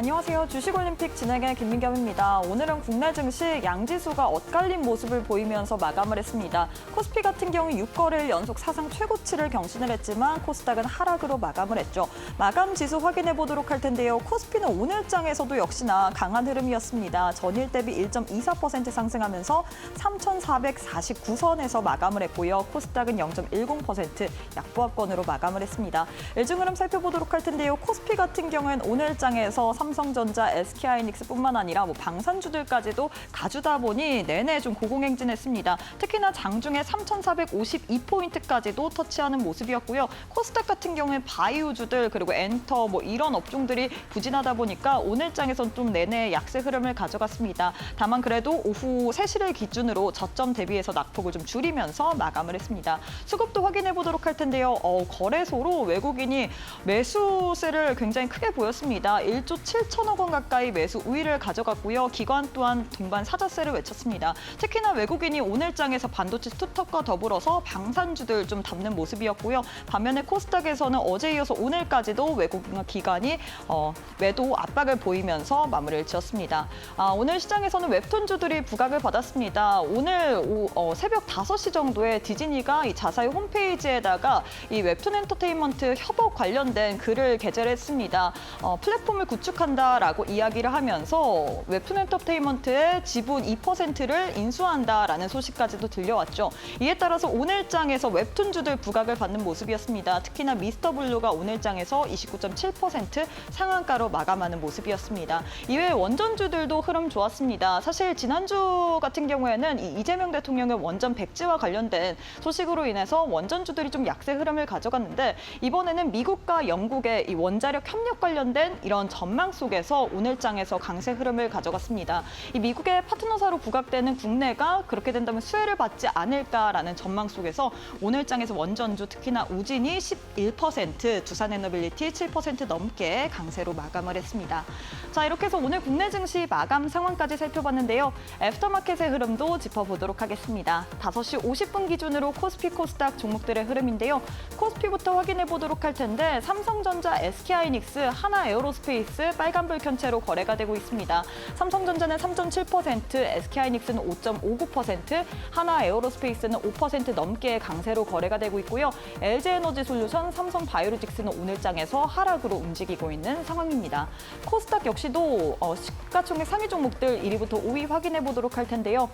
안녕하세요. 주식올림픽 진행의 김민경입니다. 오늘은 국내 증시 양지수가 엇갈린 모습을 보이면서 마감을 했습니다. 코스피 같은 경우 6거래일 연속 사상 최고치를 경신을 했지만 코스닥은 하락으로 마감을 했죠. 마감 지수 확인해 보도록 할 텐데요. 코스피는 오늘장에서도 역시나 강한 흐름이었습니다. 전일 대비 1.24% 상승하면서 3,449선에서 마감을 했고요. 코스닥은 0.10% 약보합권으로 마감을 했습니다. 일중 흐름 살펴보도록 할 텐데요. 코스피 같은 경우는 오늘장에서 삼성전자, SK하이닉스뿐만 아니라 방산주들까지도 가주다 보니 내내 좀 고공행진했습니다. 특히나 장중에 3,452포인트까지도 터치하는 모습이었고요. 코스닥 같은 경우에 바이오주들 그리고 엔터 이런 업종들이 부진하다 보니까 오늘장에선 좀 내내 약세 흐름을 가져갔습니다. 다만 그래도 오후 3시를 기준으로 저점 대비해서 낙폭을 좀 줄이면서 마감을 했습니다. 수급도 확인해 보도록 할 텐데요. 거래소로 외국인이 매수세를 굉장히 크게 보였습니다. 1조 7천억 원 가까이 매수 우위를 가져갔고요. 기관 또한 동반 사자세를 외쳤습니다. 특히나 외국인이 오늘장에서 반도체 투톱과 더불어서 방산주들 좀 담는 모습이었고요. 반면에 코스닥에서는 어제 이어서 오늘까지도 외국인 기관이 매도 압박을 보이면서 마무리를 지었습니다. 오늘 시장에서는 웹툰주들이 부각을 받았습니다. 오늘 새벽 5시 정도에 디즈니가 이 자사의 홈페이지에다가 이 웹툰 엔터테인먼트 협업 관련된 글을 게재를 했습니다. 플랫폼을 구축한다라고 이야기를 하면서 웹툰 엔터테인먼트의 지분 2%를 인수한다라는 소식까지도 들려왔죠. 이에 따라서 오늘장에서 웹툰주들 부각을 받는 모습이었습니다. 특히나 미스터블루가 오늘장에서 29.7% 상한가로 마감하는 모습이었습니다. 이외에 원전주들도 흐름 좋았습니다. 사실 지난주 같은 경우에는 이재명 대통령의 원전 백지와 관련된 소식으로 인해서 원전주들이 좀 약세 흐름을 가져갔는데 이번에는 미국과 영국의 이 원자력 협력 관련된 이런 전망 속에서 오늘장에서 강세 흐름을 가져갔습니다. 이 미국의 파트너사로 부각되는 국내가 그렇게 된다면 수혜를 받지 않을까라는 전망 속에서 오늘장에서 원전주 특히나 우진이 11%, 두산에너빌리티 7% 넘게 강세로 마감을 했습니다. 자, 이렇게 해서 오늘 국내 증시 마감 상황까지 살펴봤는데요. 애프터마켓의 흐름도 짚어보도록 하겠습니다. 5시 50분 기준으로 코스피, 코스닥 종목들의 흐름인데요. 코스피부터 확인해 보도록 할 텐데 삼성전자, SK하이닉스, 하나에어로스페이스 빨간불 켠채로 거래가 되고 있습니다. 삼성전자는 3.7%, SK하이닉스는 5.59%, 하나에어로스페이스는 5% 넘게 강세로 거래가 되고 있고요. LG에너지솔루션, 삼성바이오로직스는 오늘장에서 하락으로 움직이고 있는 상황입니다. 코스닥 역시도 시가총액 상위 종목들 1위부터 5위 확인해 보도록 할 텐데요.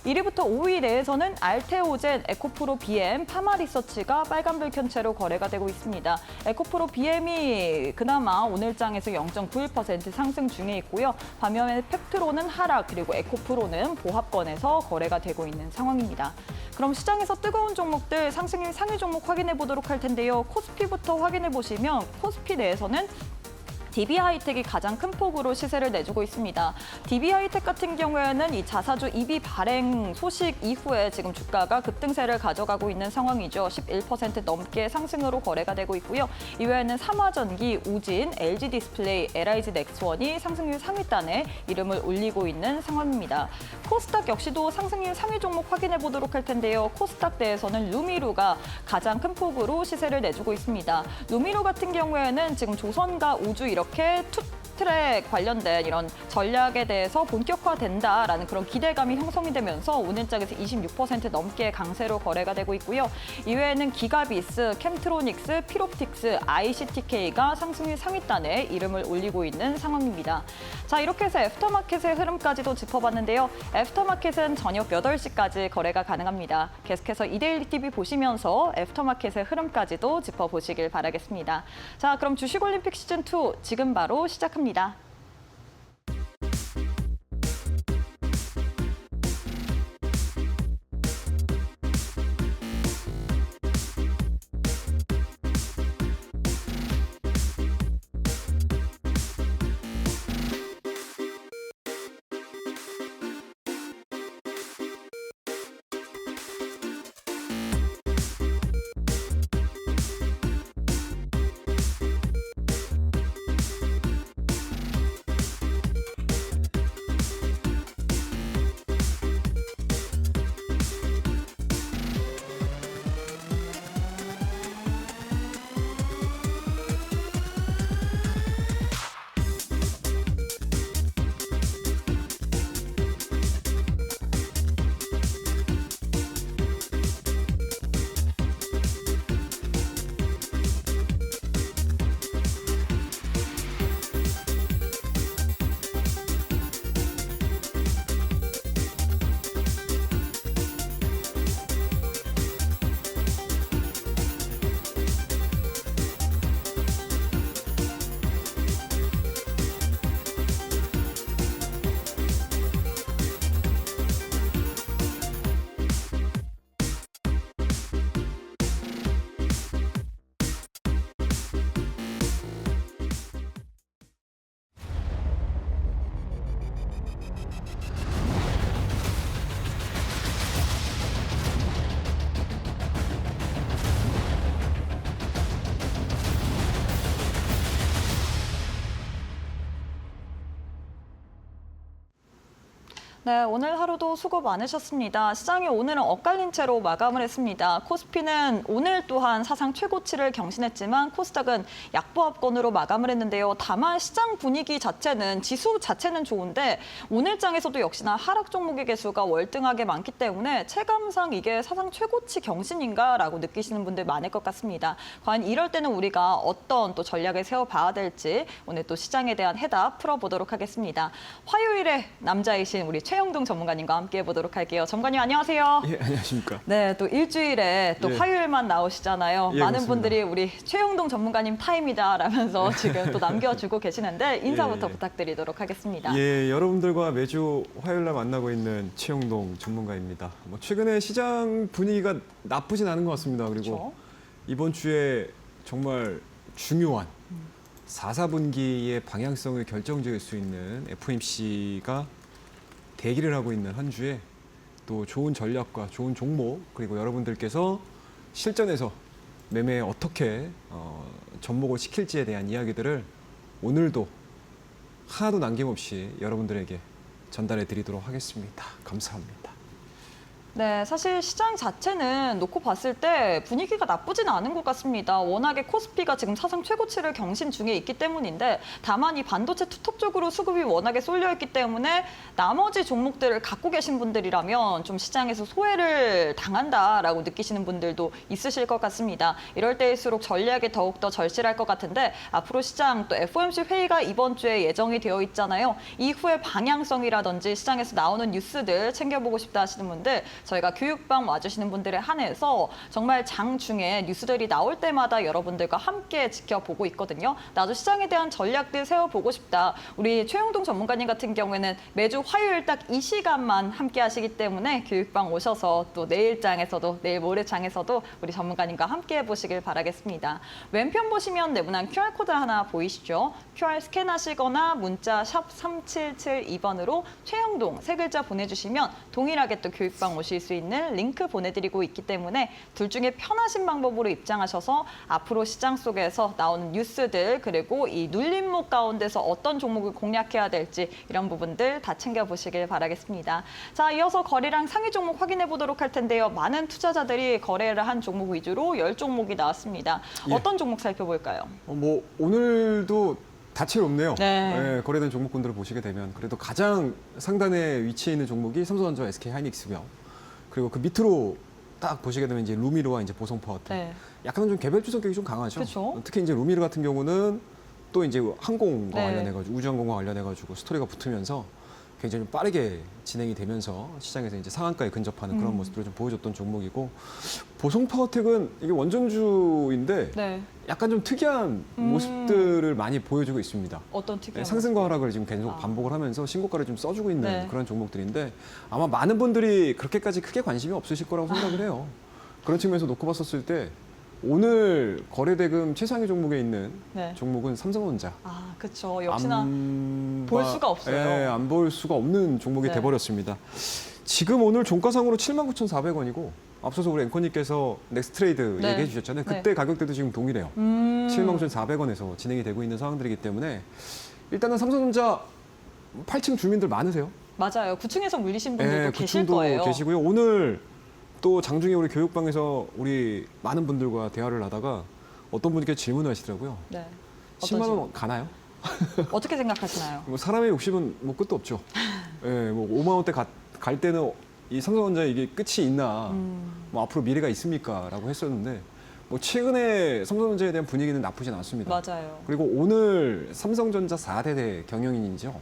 1위부터 5위 내에서는 알테오젠, 에코프로 BM, 파마리서치가 빨간불 켠채로 거래가 되고 있습니다. 에코프로 BM이 그나마 오늘장에서 0.91% 상승 중에 있고요. 반면에 팩트로는 하락, 그리고 에코프로는 보합권에서 거래가 되고 있는 상황입니다. 그럼 시장에서 뜨거운 종목들 상승률 상위 종목 확인해 보도록 할 텐데요. 코스피부터 확인해 보시면 코스피 내에서는 DB하이텍이 가장 큰 폭으로 시세를 내주고 있습니다. DB하이텍 같은 경우에는 이 자사주 EB 발행 소식 이후에 지금 주가가 급등세를 가져가고 있는 상황이죠. 11% 넘게 상승으로 거래가 되고 있고요. 이외에는 삼화전기, 우진, LG디스플레이, LIG넥스원이 상승률 상위단에 이름을 올리고 있는 상황입니다. 코스닥 역시도 상승률 상위 종목 확인해 보도록 할 텐데요. 코스닥 내에서는 루미루가 가장 큰 폭으로 시세를 내주고 있습니다. 루미루 같은 경우에는 지금 조선과 우주 이렇게 투트랙 관련된 이런 전략에 대해서 본격화된다라는 그런 기대감이 형성이 되면서 오늘장에서 26% 넘게 강세로 거래가 되고 있고요. 이외에는 기가비스, 캠트로닉스, 피롭틱스, ICTK가 상승률 상위단에 이름을 올리고 있는 상황입니다. 자, 이렇게 해서 애프터마켓의 흐름까지도 짚어봤는데요. 애프터마켓은 저녁 8시까지 거래가 가능합니다. 계속해서 이데일리 TV 보시면서 애프터마켓의 흐름까지도 짚어보시길 바라겠습니다. 자, 그럼 주식올림픽 시즌2 지금 바로 시작합니다. 네, 오늘 하루도 수고 많으셨습니다. 시장이 오늘은 엇갈린 채로 마감을 했습니다. 코스피는 오늘 또한 사상 최고치를 경신했지만 코스닥은 약보합권으로 마감을 했는데요. 다만 시장 분위기 자체는 지수 자체는 좋은데 오늘장에서도 역시나 하락 종목의 개수가 월등하게 많기 때문에 체감상 이게 사상 최고치 경신인가라고 느끼시는 분들 많을 것 같습니다. 과연 이럴 때는 우리가 어떤 또 전략을 세워봐야 될지 오늘 또 시장에 대한 해답 풀어보도록 하겠습니다. 화요일에 남자이신 우리 최영동 전문가님과 함께 해보도록 할게요. 전문가님 안녕하세요. 예, 안녕하십니까. 네, 또 일주일에 또 예. 화요일만 나오시잖아요. 예, 많은 맞습니다. 분들이 우리 최영동 전문가님 타임이다라면서 지금 또 남겨주고 계시는데 인사부터 예. 부탁드리도록 하겠습니다. 예, 여러분들과 매주 화요일 날 만나고 있는 최영동 전문가입니다. 최근에 시장 분위기가 나쁘진 않은 것 같습니다. 그리고 그렇죠. 이번 주에 정말 중요한 4, 4분기의 방향성을 결정지을 수 있는 FOMC가 대기를 하고 있는 한 주에 또 좋은 전략과 좋은 종목 그리고 여러분들께서 실전에서 매매에 어떻게 접목을 시킬지에 대한 이야기들을 오늘도 하나도 남김없이 여러분들에게 전달해 드리도록 하겠습니다. 감사합니다. 네, 사실 시장 자체는 놓고 봤을 때 분위기가 나쁘진 않은 것 같습니다. 워낙에 코스피가 지금 사상 최고치를 경신 중에 있기 때문인데 다만 이 반도체 투톱 쪽으로 수급이 워낙에 쏠려 있기 때문에 나머지 종목들을 갖고 계신 분들이라면 좀 시장에서 소외를 당한다라고 느끼시는 분들도 있으실 것 같습니다. 이럴 때일수록 전략이 더욱더 절실할 것 같은데 앞으로 시장 또 FOMC 회의가 이번 주에 예정이 되어 있잖아요. 이후의 방향성이라든지 시장에서 나오는 뉴스들 챙겨보고 싶다 하시는 분들 저희가 교육방 와주시는 분들에 한해서 정말 장 중에 뉴스들이 나올 때마다 여러분들과 함께 지켜보고 있거든요. 나도 시장에 대한 전략들 세워보고 싶다. 우리 최영동 전문가님 같은 경우에는 매주 화요일 딱 이 시간만 함께 하시기 때문에 교육방 오셔서 또 내일 장에서도 내일 모레 장에서도 우리 전문가님과 함께 해보시길 바라겠습니다. 왼편 보시면 네모난 QR코드 하나 보이시죠? QR 스캔하시거나 문자 샵 3772번으로 최영동 세 글자 보내주시면 동일하게 또 교육방 오실 수 있는 링크 보내드리고 있기 때문에 둘 중에 편하신 방법으로 입장하셔서 앞으로 시장 속에서 나오는 뉴스들 그리고 이 눌림목 가운데서 어떤 종목을 공략해야 될지 이런 부분들 다 챙겨보시길 바라겠습니다. 자, 이어서 거래량 상위 종목 확인해 보도록 할 텐데요. 많은 투자자들이 거래를 한 종목 위주로 10종목이 나왔습니다. 예. 어떤 종목 살펴볼까요? 오늘도 다채롭네요. 네. 예, 거래된 종목군들을 보시게 되면 그래도 가장 상단에 위치해 있는 종목이 삼성전자, SK하이닉스고요. 그리고 그 밑으로 딱 보시게 되면 이제 루미르와 이제 보성파워텍. 네. 약간은 좀 개별주 성격이 좀 강하죠. 그쵸. 특히 이제 루미르 같은 경우는 또 이제 항공과 네. 관련해가지고 우주항공과 관련해가지고 스토리가 붙으면서 굉장히 좀 빠르게 진행이 되면서 시장에서 이제 상한가에 근접하는 그런 모습들을 좀 보여줬던 종목이고 보성파워텍은 이게 원전주인데 네. 약간 좀 특이한 모습들을 많이 보여주고 있습니다. 어떤 특이한 상승과 하락을 지금 계속 아. 반복을 하면서 신고가를 좀 써주고 있는 네. 그런 종목들인데 아마 많은 분들이 그렇게까지 크게 관심이 없으실 거라고 생각을 해요. 그런 측면에서 놓고 봤었을 때 오늘 거래대금 최상위 종목에 있는 네. 종목은 삼성전자. 아, 그렇죠. 역시나 볼 수가 없어요. 예, 안 볼 수가 없는 종목이 네. 돼버렸습니다. 지금 오늘 종가상으로 79,400원이고 앞서서 우리 앵커님께서 넥스트레이드 네. 얘기해 주셨잖아요. 네. 그때 가격대도 지금 동일해요. 79,400원에서 진행이 되고 있는 상황들이기 때문에 일단은 삼성전자 8층 주민들 많으세요. 맞아요. 9층에서 물리신 분들도 예, 계실 9층도 거예요. 계시고요. 오늘 또 장중에 우리 교육방에서 우리 많은 분들과 대화를 하다가 어떤 분께 질문을 하시더라고요. 네. 10만 어떤 원 가나요? 어떻게 생각하시나요? 뭐 사람의 욕심은 뭐 끝도 없죠. 예, 뭐 5만 원대 갈 때는 이 삼성전자 이게 끝이 있나, 뭐 앞으로 미래가 있습니까?라고 했었는데 뭐 최근에 삼성전자에 대한 분위기는 나쁘진 않습니다. 맞아요. 그리고 오늘 삼성전자 4대 경영인이죠.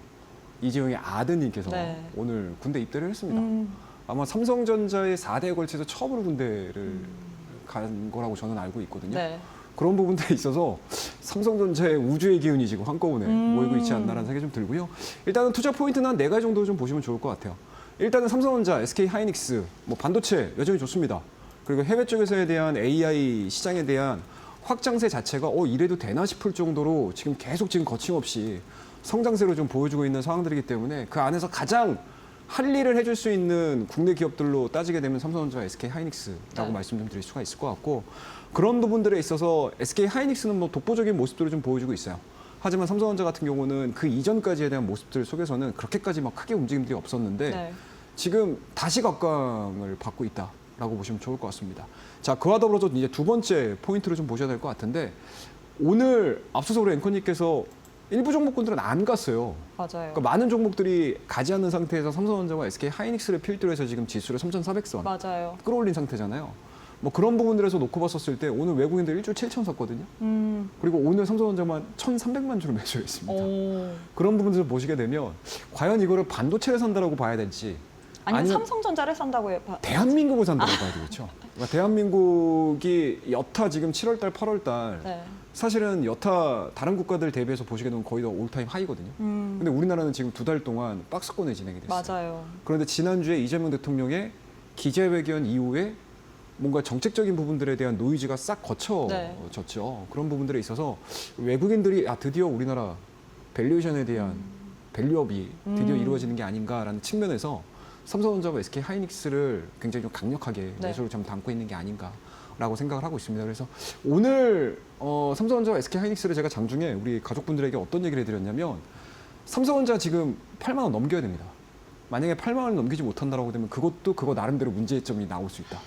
이재용의 아드님께서 네. 오늘 군대 입대를 했습니다. 아마 삼성전자의 4대에 걸쳐서 처음으로 군대를 간 거라고 저는 알고 있거든요. 네. 그런 부분들에 있어서 삼성전자의 우주의 기운이 지금 한꺼번에 모이고 있지 않나라는 생각이 좀 들고요. 일단은 투자 포인트는 한 4가지 정도 좀 보시면 좋을 것 같아요. 일단은 삼성전자, SK하이닉스, 뭐 반도체 여전히 좋습니다. 그리고 해외 쪽에서에 대한 AI 시장에 대한 확장세 자체가 이래도 되나 싶을 정도로 지금 계속 지금 거침없이 성장세로 좀 보여주고 있는 상황들이기 때문에 그 안에서 가장 할 일을 해줄 수 있는 국내 기업들로 따지게 되면 삼성전자, SK하이닉스라고 네. 말씀 좀 드릴 수가 있을 것 같고 그런 부분들에 있어서 SK하이닉스는 뭐 독보적인 모습들을 좀 보여주고 있어요. 하지만 삼성전자 같은 경우는 그 이전까지에 대한 모습들 속에서는 그렇게까지 막 크게 움직임들이 없었는데 네. 지금 다시 각광을 받고 있다라고 보시면 좋을 것 같습니다. 자, 그와 더불어서 이제 두 번째 포인트를 좀 보셔야 될 것 같은데 오늘 앞서서 우리 앵커님께서 일부 종목군들은 안 갔어요. 맞아요. 그러니까 많은 종목들이 가지 않는 상태에서 삼성전자와 SK 하이닉스를 필두로 해서 지금 지수를 3,400선 맞아요. 끌어올린 상태잖아요. 뭐 그런 부분들에서 놓고 봤었을 때 오늘 외국인들 1조 7천 섰거든요. 그리고 오늘 삼성전자만 1,300만 주를 매수했습니다. 오. 그런 부분들을 보시게 되면 과연 이거를 반도체를 산다라고 봐야 될지 아니면 아니면 삼성전자를 산다고 대한민국을 산다고 봐야 되겠죠. 그러니까 대한민국이 여타 지금 7월달, 8월달 네. 사실은 여타 다른 국가들 대비해서 보시게 되면 거의 다 올타임 하이거든요. 근데 우리나라는 지금 2달 동안 박스권에 진행이 됐어요. 맞아요. 그런데 지난주에 이재명 대통령의 기자회견 이후에 뭔가 정책적인 부분들에 대한 노이즈가 싹 거쳐졌죠. 그런 부분들에 있어서 외국인들이 드디어 우리나라 밸류에이션에 대한 밸류업이 드디어 이루어지는 게 아닌가라는 측면에서 삼성전자와 SK 하이닉스를 굉장히 좀 강력하게 네. 매수를 좀 담고 있는 게 아닌가라고 생각을 하고 있습니다. 그래서 오늘 삼성전자와 SK 하이닉스를 제가 장중에 우리 가족분들에게 어떤 얘기를 해드렸냐면 삼성전자 지금 8만 원 넘겨야 됩니다. 만약에 8만 원을 넘기지 못한다라고 되면 그것도 그거 나름대로 문제점이 나올 수 있다.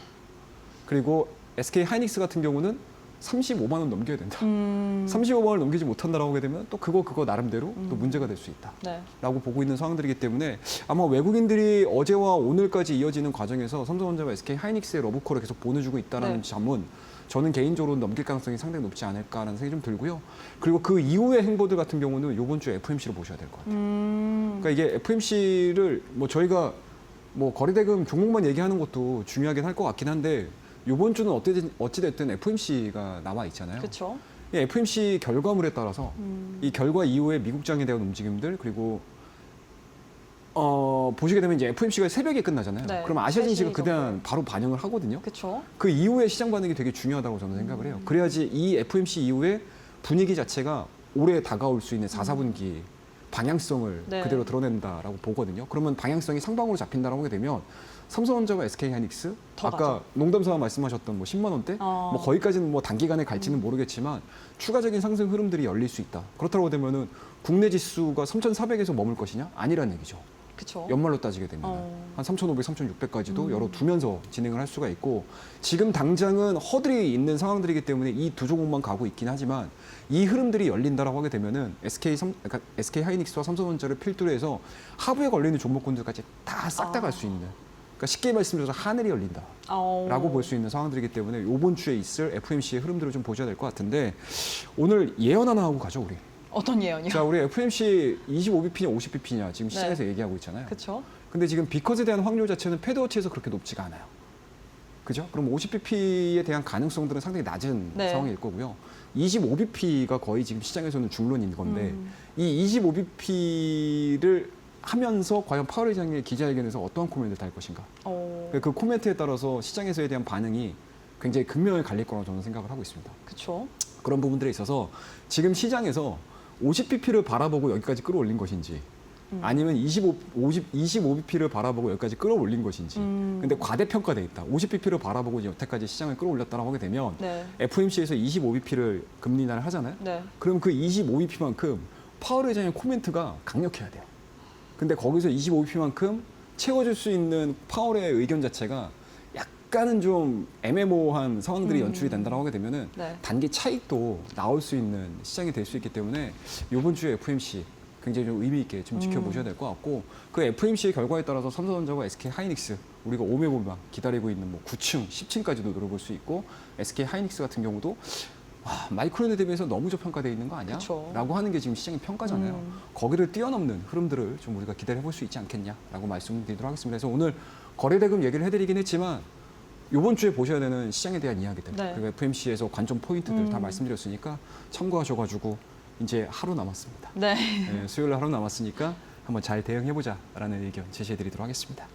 그리고 SK 하이닉스 같은 경우는 35만 원 넘겨야 된다. 35만 원을 넘기지 못한다라고 하게 되면 또 그거 나름대로 또 문제가 될 수 있다. 네. 라고 보고 있는 상황들이기 때문에 아마 외국인들이 어제와 오늘까지 이어지는 과정에서 삼성전자와 SK 하이닉스의 러브콜을 계속 보내주고 있다는 네. 점은 저는 개인적으로 넘길 가능성이 상당히 높지 않을까라는 생각이 좀 들고요. 그리고 그 이후의 행보들 같은 경우는 이번 주에 FMC를 보셔야 될 것 같아요. 그러니까 이게 FMC를 뭐 저희가 뭐 거래대금 종목만 얘기하는 것도 중요하긴 할 것 같긴 한데 이번 주는 어찌됐든 FMC가 나와 있잖아요. 그렇죠. 이 FMC 결과물에 따라서 이 결과 이후에 미국장에 대한 움직임들 그리고 보시게 되면 이제 FMC가 새벽에 끝나잖아요. 네, 그럼 아시아 증시가 3시 그대한 정도에. 바로 반영을 하거든요. 그렇죠. 그 이후에 시장 반응이 되게 중요하다고 저는 생각을 해요. 그래야지 이 FMC 이후에 분위기 자체가 올해 다가올 수 있는 4, 4분기 방향성을 네. 그대로 드러낸다라고 보거든요. 그러면 방향성이 상방으로 잡힌다라고 하게 되면 삼성전자와 SK 하이닉스 더 아까 가죠. 농담삼아 말씀하셨던 뭐 10만 원대 뭐 거기까지는 뭐 단기간에 갈지는 모르겠지만 추가적인 상승 흐름들이 열릴 수 있다. 그렇다고 되면은 국내 지수가 3,400에서 머물 것이냐? 아니라는 얘기죠. 그렇죠. 연말로 따지게 되면 한 3,500, 3,600까지도 열어두면서 진행을 할 수가 있고 지금 당장은 허들이 있는 상황들이기 때문에 이 두 종목만 가고 있긴 하지만 이 흐름들이 열린다라고 하게 되면은 그러니까 SK 하이닉스와 삼성전자를 필두로 해서 하부에 걸리는 종목군들까지 다 싹 다 갈 수 있는 그러니까 쉽게 말씀드려서 하늘이 열린다라고 볼 수 있는 상황들이기 때문에 이번 주에 있을 FMC의 흐름들을 좀 보셔야 될 것 같은데 오늘 예언 하나 하고 가죠 우리. 어떤 예언이요? 자, 우리 FMC 25bp냐 50bp냐 지금 네. 시장에서 얘기하고 있잖아요. 그렇죠. 근데 지금 비컷에 대한 확률 자체는 패드워치에서 그렇게 높지가 않아요. 그죠? 그럼 50bp에 대한 가능성들은 상당히 낮은 네. 상황일 거고요. 25bp가 거의 지금 시장에서는 중론인 건데 이 25bp를 하면서 과연 파월 의장의 기자회견에서 어떠한 코멘트를 달 것인가. 그 코멘트에 따라서 시장에서에 대한 반응이 굉장히 극명히 갈릴 거라고 저는 생각을 하고 있습니다. 그렇죠. 그런 부분들에 있어서 지금 시장에서 50bp를 바라보고 여기까지 끌어올린 것인지 아니면 25bp를 바라보고 여기까지 끌어올린 것인지 근데 과대평가돼 있다. 50bp를 바라보고 여태까지 시장을 끌어올렸다고 하게 되면 네. FOMC에서 25bp를 금리 인하를 하잖아요. 네. 그럼 그 25bp만큼 파월 의장의 코멘트가 강력해야 돼요. 근데 거기서 25bp만큼 채워줄 수 있는 파월의 의견 자체가 약간은 좀 애매모호한 상황들이 연출이 된다고 하게 되면은 네. 단기 차익도 나올 수 있는 시장이 될 수 있기 때문에 이번 주에 FMC 굉장히 좀 의미 있게 좀 지켜보셔야 될 것 같고 그 FMC의 결과에 따라서 삼성전자와 SK 하이닉스 우리가 오매고만 기다리고 있는 뭐 9층, 10층까지도 노려볼 수 있고 SK 하이닉스 같은 경우도 마이크론에 대비해서 너무 저평가되어 있는 거 아니야? 그쵸. 라고 하는 게 지금 시장의 평가잖아요. 거기를 뛰어넘는 흐름들을 좀 우리가 기대해볼 수 있지 않겠냐라고 말씀드리도록 하겠습니다. 그래서 오늘 거래대금 얘기를 해드리긴 했지만 이번 주에 보셔야 되는 시장에 대한 이야기들 네. 그리고 FMC에서 관점 포인트들 다 말씀드렸으니까 참고하셔가지고 이제 하루 남았습니다. 네. 네, 수요일 하루 남았으니까 한번 잘 대응해보자라는 의견 제시해드리도록 하겠습니다.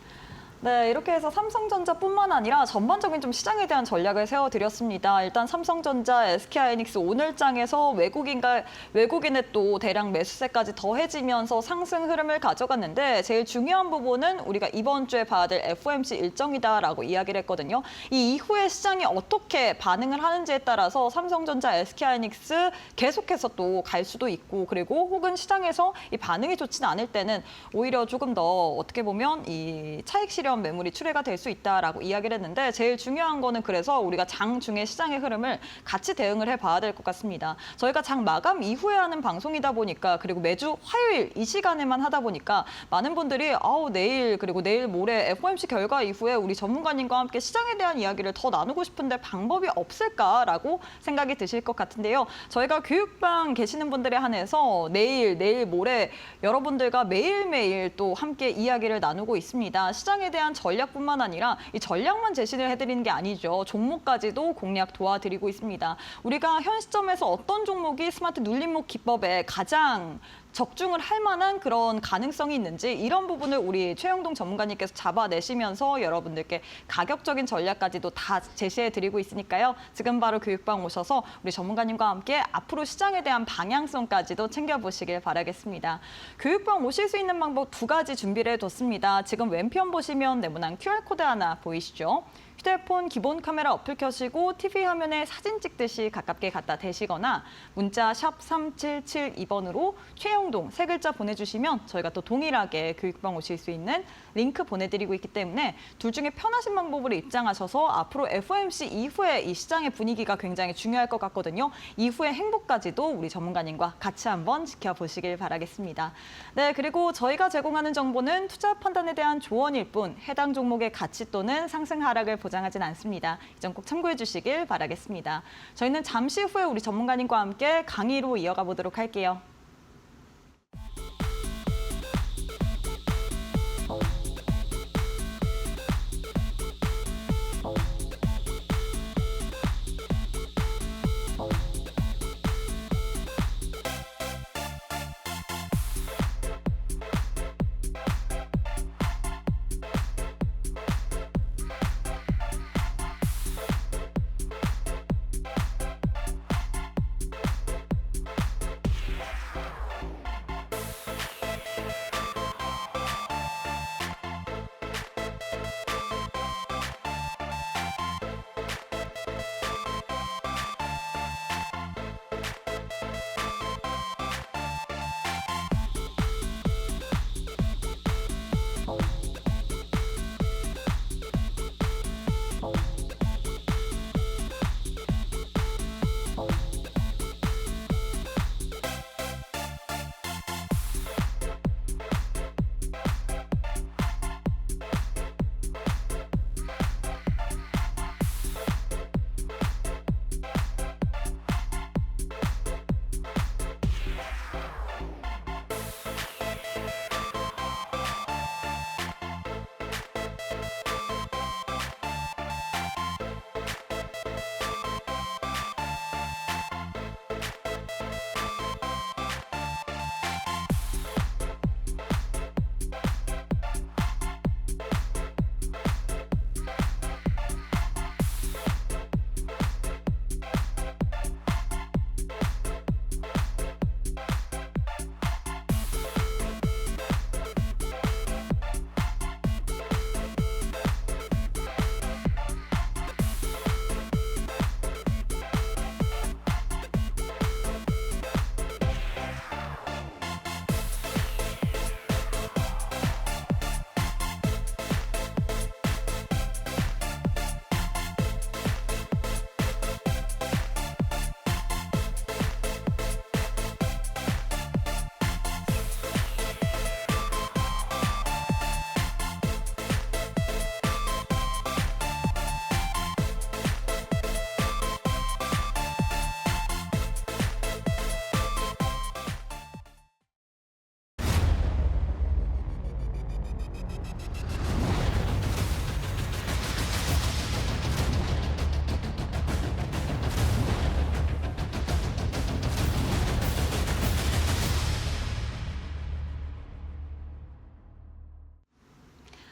네, 이렇게 해서 삼성전자뿐만 아니라 전반적인 좀 시장에 대한 전략을 세워드렸습니다. 일단 삼성전자, SK하이닉스 오늘장에서 외국인의 또 대량 매수세까지 더해지면서 상승 흐름을 가져갔는데 제일 중요한 부분은 우리가 이번 주에 봐야 될 FOMC 일정이다라고 이야기를 했거든요. 이 이후에 시장이 어떻게 반응을 하는지에 따라서 삼성전자, SK하이닉스 계속해서 또 갈 수도 있고 그리고 혹은 시장에서 이 반응이 좋지는 않을 때는 오히려 조금 더 어떻게 보면 이 차익 실현 매물이 출회가 될 수 있다라고 이야기를 했는데 제일 중요한 거는 그래서 우리가 장 중에 시장의 흐름을 같이 대응을 해봐야 될 것 같습니다. 저희가 장 마감 이후에 하는 방송이다 보니까 그리고 매주 화요일 이 시간에만 하다 보니까 많은 분들이 내일 그리고 내일 모레 FOMC 결과 이후에 우리 전문가님과 함께 시장에 대한 이야기를 더 나누고 싶은데 방법이 없을까라고 생각이 드실 것 같은데요. 저희가 교육방 계시는 분들에 한해서 내일 모레 여러분들과 매일매일 또 함께 이야기를 나누고 있습니다. 시장에 대한 전략뿐만 아니라 이 전략만 제시를 해드리는 게 아니죠. 종목까지도 공략 도와드리고 있습니다. 우리가 현 시점에서 어떤 종목이 스마트 눌림목 기법에 가장 적중을 할 만한 그런 가능성이 있는지 이런 부분을 우리 최영동 전문가님께서 잡아내시면서 여러분들께 가격적인 전략까지도 다 제시해드리고 있으니까요. 지금 바로 교육방 오셔서 우리 전문가님과 함께 앞으로 시장에 대한 방향성까지도 챙겨보시길 바라겠습니다. 교육방 오실 수 있는 방법 두 가지 준비를 해뒀습니다. 지금 왼편 보시면 네모난 QR코드 하나 보이시죠? 휴대폰 기본 카메라 어플 켜시고 TV 화면에 사진 찍듯이 가깝게 갖다 대시거나 문자 샵 3772번으로 최영동 세 글자 보내주시면 저희가 또 동일하게 교육방 오실 수 있는 링크 보내드리고 있기 때문에 둘 중에 편하신 방법으로 입장하셔서 앞으로 FOMC 이후에 이 시장의 분위기가 굉장히 중요할 것 같거든요. 이후의 행보까지도 우리 전문가님과 같이 한번 지켜보시길 바라겠습니다. 네, 그리고 저희가 제공하는 정보는 투자 판단에 대한 조언일 뿐 해당 종목의 가치 또는 상승 하락을 보장하진 않습니다. 이 점 꼭 참고해 주시길 바라겠습니다. 저희는 잠시 후에 우리 전문가님과 함께 강의로 이어가 보도록 할게요.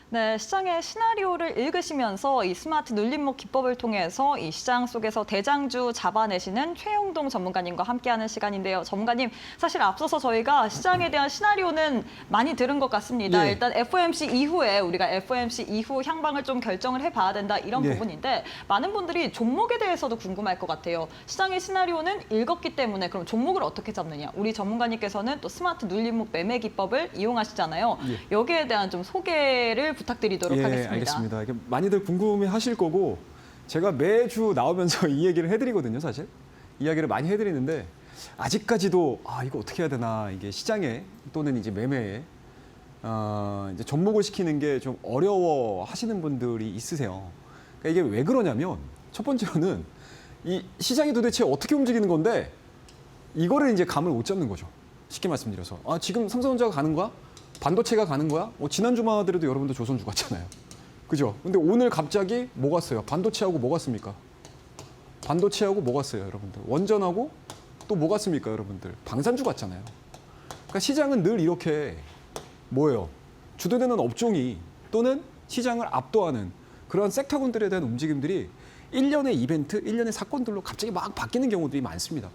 네, 시장의 시나리오를 읽으시면서 이 스마트 눌림목 기법을 통해서 이 시장 속에서 대장주 잡아내시는 최영동 전문가님과 함께하는 시간인데요. 전문가님, 사실 앞서서 저희가 시장에 대한 시나리오는 많이 들은 것 같습니다. 예. 일단 FOMC 이후에 우리가 FOMC 이후 향방을 좀 결정을 해봐야 된다 이런 예. 부분인데 많은 분들이 종목에 대해서도 궁금할 것 같아요. 시장의 시나리오는 읽었기 때문에 그럼 종목을 어떻게 잡느냐? 우리 전문가님께서는 또 스마트 눌림목 매매 기법을 이용하시잖아요. 예. 여기에 대한 좀 소개를 부탁드리도록 하겠습니다. 알겠습니다. 이게 많이들 궁금해하실 거고 제가 매주 나오면서 이 얘기를 해드리거든요, 사실. 이야기를 많이 해드리는데 아직까지도 이거 어떻게 해야 되나 이게 시장에 또는 이제 매매에 이제 접목을 시키는 게 좀 어려워하시는 분들이 있으세요. 그러니까 이게 왜 그러냐면 첫 번째로는 이 시장이 도대체 어떻게 움직이는 건데 이거를 이제 감을 못 잡는 거죠. 쉽게 말씀드려서 지금 삼성전자가 가는 거야? 반도체가 가는 거야? 지난주만 하더라도 여러분들 조선주 갔잖아요. 그죠? 근데 오늘 갑자기 뭐 갔어요? 반도체하고 뭐 갔습니까? 반도체하고 뭐 갔어요, 여러분들? 원전하고 또 뭐 갔습니까, 여러분들? 방산주 갔잖아요. 그러니까 시장은 늘 이렇게 뭐예요? 주도되는 업종이 또는 시장을 압도하는 그런 섹터군들에 대한 움직임들이 일련의 이벤트, 일련의 사건들로 갑자기 막 바뀌는 경우들이 많습니다.